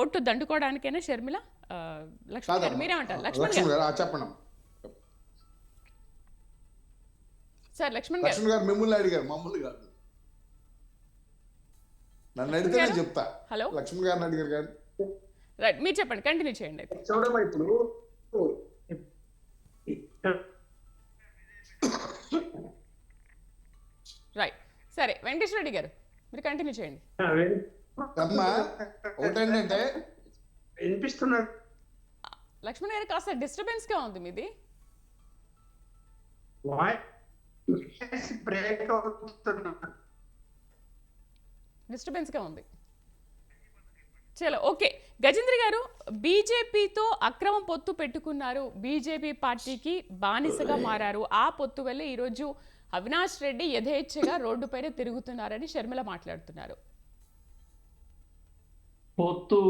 ఓటు దండుకోవడానికైనా షర్మిల? లక్ష్మణ్ గారు మీరేమంటారు? లక్ష్మణ్ గారు చెప్పండి సార్. లక్ష్మణ్ గారు మిమ్మల్ని అడిగారు, మమ్మల్ని కాదు. నన్ను అడిగితే నేను చెప్తా. హలో, లక్ష్మణ్ గారిని అడిగారు కానీ రైట్, మీరు చెప్పండి, కంటిన్యూ చేయండి. చూడమ్మా, ఇప్పుడు రైట్, సరే వెంకటేశ్వర రెడ్డి గారు మీరు కంటిన్యూ చేయండి. అమ్మా ఒకటేంటంటే వినిపిస్తున్నారు. లక్ష్మణ్ గారు కాస్త డిస్టర్బెన్స్ గా ఉంది మీది. బ్రేక్ అవుతున్నా, డిస్టర్బెన్స్ గా ఉంది. చలో ఓకే. గజేంద్ర గారు, బీజేపీతో అక్రమ పొత్తు పెట్టుకున్నారు, బీజేపీ పార్టీకి బానిసగా మారారు, ఆ పొత్తు వల్ల ఈరోజు అవినాష్ రెడ్డి యథేచ్ఛగా రోడ్డుపైన తిరుగుతున్నారని షర్మిల మాట్లాడుతున్నారు. పొత్తు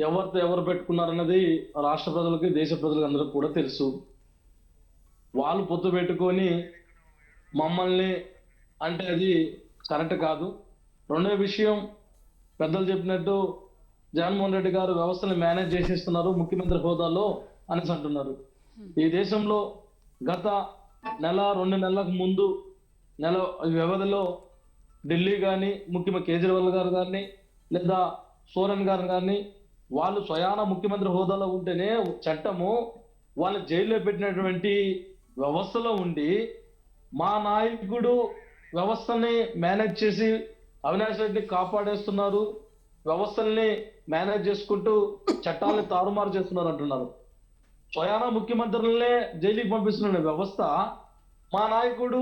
ఎవరితో ఎవరు పెట్టుకున్నారన్నది రాష్ట్ర ప్రజలకి దేశ ప్రజలకు అందరూ కూడా తెలుసు. వాళ్ళు పొత్తు పెట్టుకొని మమ్మల్ని అంటే అది కరెక్ట్ కాదు. రెండో విషయం, పెద్దలు చెప్పినట్టు జగన్మోహన్ రెడ్డి గారు వ్యవస్థను మేనేజ్ చేసేస్తున్నారు ముఖ్యమంత్రి హోదాలో అనేసి అంటున్నారు. ఈ దేశంలో గత నెల 2 నెలలకు ముందు నెల వ్యవధిలో ఢిల్లీ కానీ ముఖ్యమంత్రి కేజ్రీవాల్ గారు కానీ లేదా సోరెన్ గారు కానీ వాళ్ళు స్వయాన ముఖ్యమంత్రి హోదాలో ఉంటేనే చట్టము వాళ్ళ జైల్లో పెట్టినటువంటి వ్యవస్థలో ఉండి మా నాయకుడు వ్యవస్థని మేనేజ్ చేసి అవినాష్ రెడ్డి కాపాడేస్తున్నారు, వ్యవస్థల్ని మేనేజ్ చేసుకుంటూ చట్టాలని తారుమారు చేస్తున్నారు అంటున్నారు. స్వయాన ముఖ్యమంత్రులనే జైలుకి పంపిస్తున్న వ్యవస్థ మా నాయకుడు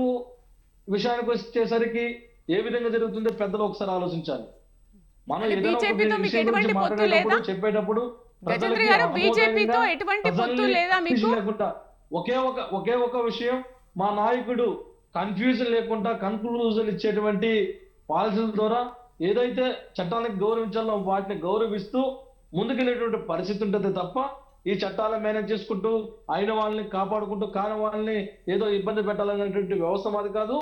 విషయానికి వచ్చేసరికి ఏ విధంగా జరుగుతుందో పెద్దలు ఒకసారి ఆలోచించాలి. మనం ఏదైనా చెప్పేటప్పుడు ఒకే ఒక విషయం, మా నాయకుడు కన్ఫ్యూజన్ లేకుండా కన్క్లూజన్ ఇచ్చేటువంటి పాలసీల ద్వారా ఏదైతే చట్టానికి గౌరవించాలో వాటిని గౌరవిస్తూ ముందుకెళ్ళేటువంటి పరిస్థితి ఉంటుంది తప్ప ఈ చట్టాలను మేనేజ్ చేసుకుంటూ అయిన వాళ్ళని కాపాడుకుంటూ కాని వాళ్ళని ఏదో ఇబ్బంది పెట్టాలనేటువంటి వ్యవస్థ మాది కాదు.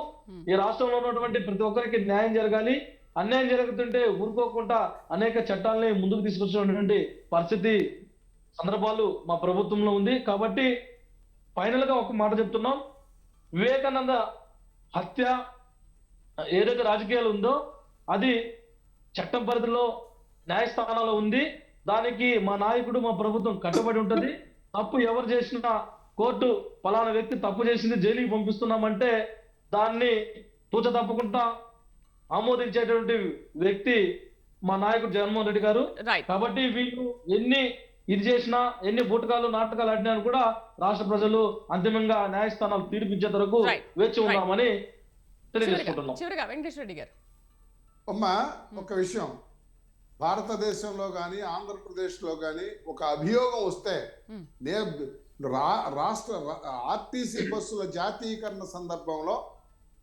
ఈ రాష్ట్రంలో ఉన్నటువంటి ప్రతి ఒక్కరికి న్యాయం జరగాలి. అన్యాయం జరుగుతుంటే ఊరుకోకుండా అనేక చట్టాలని ముందుకు తీసుకొచ్చినటువంటి పరిస్థితి సందర్భాలు మా ప్రభుత్వంలో ఉంది. కాబట్టి ఫైనల్ గా ఒక మాట చెప్తున్నాం, వివేకానంద హత్య ఏదైతే రాజకీయాలు ఉందో అది చట్టం పరిధిలో న్యాయస్థానాల్లో ఉంది. దానికి మా నాయకుడు మా ప్రభుత్వం కట్టుబడి ఉంటుంది. తప్పు ఎవరు చేసినా కోర్టు ఫలానా వ్యక్తి తప్పు చేసింది జైలుకి పంపిస్తున్నామంటే దాన్ని తూచ తప్పకుండా ఆమోదించేటువంటి వ్యక్తి మా నాయకుడు జగన్మోహన్ రెడ్డి గారు. కాబట్టి వీళ్ళు ఇది చేసినా ఎన్ని బూటకాలు నాటకాలు ఆడినా కూడా రాష్ట్ర ప్రజలు అంతిమంగా న్యాయస్థానాలు తీర్పిచ్చే వరకు వేచి ఉన్నామని తెలియజేసుకుంటున్నాం. చివరిగా వెంకటేశ్వర రెడ్డి గారు, అమ్మా ఒక విషయం, భారతదేశంలో కానీ ఆంధ్రప్రదేశ్లో కానీ ఒక అభియోగం వస్తే రాష్ట్ర ఆర్టీసీ బస్సుల జాతీయకరణ సందర్భంలో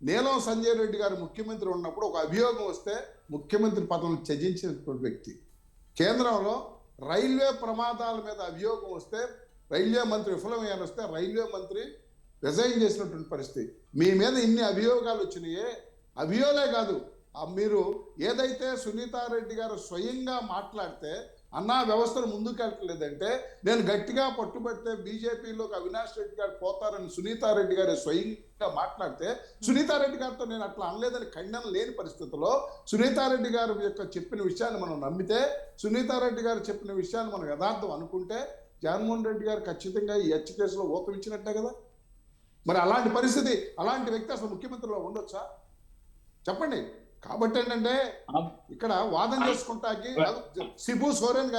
నీలం సంజయ్ రెడ్డి గారు ముఖ్యమంత్రి ఉన్నప్పుడు ఒక అభియోగం వస్తే ముఖ్యమంత్రి పదవిని త్యజించినటువంటి వ్యక్తి. కేంద్రంలో రైల్వే ప్రమాదాల మీద అభియోగం వస్తే రైల్వే మంత్రి విఫలమయ్యాని వస్తే రైల్వే మంత్రి రిజైన్ చేసినటువంటి పరిస్థితి. మీ మీద ఇన్ని అభియోగాలు వచ్చినాయే, అభియోగాలే కాదు, మీరు ఏదైతే సునీతారెడ్డి గారు స్వయంగా మాట్లాడితే అన్నా వ్యవస్థను ముందుకెళ్ళలేదంటే నేను గట్టిగా పట్టుబడితే బీజేపీలోకి అవినాష్ రెడ్డి గారు పోతారని సునీతారెడ్డి గారు స్వయంగా మాట్లాడితే సునీతారెడ్డి గారితో నేను అట్లా అనలేదని ఖండన లేని పరిస్థితుల్లో సునీతారెడ్డి గారు యొక్క చెప్పిన విషయాన్ని మనం నమ్మితే, సునీతారెడ్డి గారు చెప్పిన విషయాన్ని మనం యథార్థం అనుకుంటే జగన్మోహన్ రెడ్డి గారు ఖచ్చితంగా ఈ హత్య కేసులో ఊతం ఇచ్చినట్టే కదా. మరి అలాంటి పరిస్థితి, అలాంటి వ్యక్తి అసలు ముఖ్యమంత్రిలో ఉండొచ్చా చెప్పండి. కాబట్టి ఏంటంటే ఇక్కడ వాదన చేసుకుంటాకి శిబు సోరెన్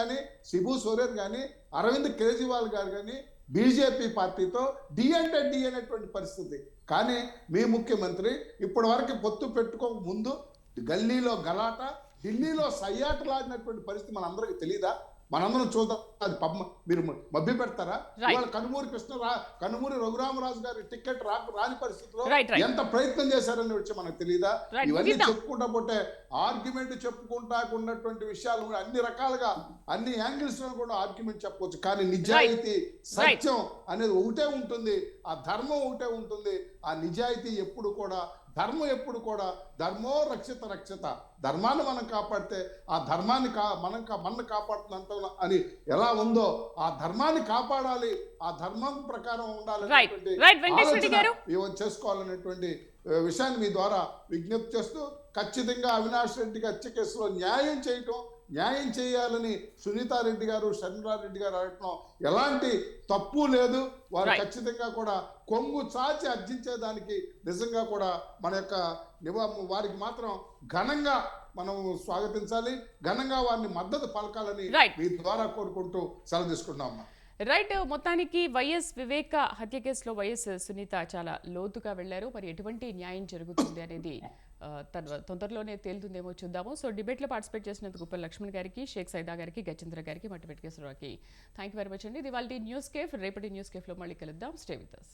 కానీ అరవింద్ కేజ్రీవాల్ గారు కానీ బీజేపీ పార్టీతో డి అనేటువంటి పరిస్థితి. కానీ మీ ముఖ్యమంత్రి ఇప్పటి వరకు పొత్తు పెట్టుకోక ముందు గల్లీలో గలాట, ఢిల్లీలో సయ్యాటలాడినటువంటి పరిస్థితి మనందరికీ తెలియదా? మనందరం చూద్దాం. అది మీరు మభ్య పెడతారా? Right. ఇవాళ కనుమూరి రఘురామరాజు గారి టికెట్ రాని పరిస్థితిలో Right. ఎంత ప్రయత్నం చేశారనే విషయం మనకు తెలియదా? Right. ఇవన్నీ ముగిద్దాం. చెప్పుకుంటా పోతే ఆర్గ్యుమెంట్ చెప్పుకుంటా ఉన్నటువంటి విషయాలు కూడా అన్ని రకాలుగా అన్ని యాంగిల్స్ లో కూడా ఆర్గ్యుమెంట్ చెప్పవచ్చు. కానీ నిజాయితీ సత్యం అనేది ఒకటే ఉంటుంది, ఆ ధర్మం ఒకటే ఉంటుంది. ఆ నిజాయితీ ఎప్పుడు కూడా ధర్మం ఎప్పుడు కూడా ధర్మో రక్షిత ధర్మాన్ని మనం కాపాడితే ఆ ధర్మాన్ని మన కాపాడుతున్నంత అని ఎలా ఉందో ఆ ధర్మాన్ని కాపాడాలి, ఆ ధర్మం ప్రకారం ఉండాలనేటువంటి చేసుకోవాలనేటువంటి విషయాన్ని మీ ద్వారా విజ్ఞప్తి చేస్తూ ఖచ్చితంగా అవినాష్ రెడ్డికి హత్య కేసులో న్యాయం చేయాలని సునీతారెడ్డి గారు షర్మిలారెడ్డి గారు అడగటం ఎలాంటి తప్పు లేదు. వారు ఖచ్చితంగా కూడా కొంగు చాచి అర్జించేదానికి నిజంగా కూడా మన యొక్క వారికి మాత్రం ఘనంగా మనం స్వాగతించాలి, ఘనంగా వారిని మద్దతు పలకాలని మీ ద్వారా కోరుకుంటూ సెలవు తీసుకుంటున్నాం. రైట్. మొత్తానికి వైఎస్ వివేక హత్య కేసులో వైఎస్ సునీత చాలా లోతుగా వెళ్లారు. మరి ఎటువంటి న్యాయం జరుగుతుంది అనేది తొందరలోనే తేలుతుందేమో చూద్దాము. సో డిబేట్లో పార్టిసిపేట్ చేసినందుకు గుప్పల లక్ష్మణ్ గారికి, షేక్ సైదా గారికి, గజేంద్ర గారికి, మట్టి వెంకటేశ్వరరావుకి థ్యాంక్ యూ వెరీ మచ్ అండి. ఇది వాళ్ళ న్యూస్ కేఫ్. రేపటి న్యూస్ కేఫ్లో మళ్ళీ కలుద్దాం. Stay with us.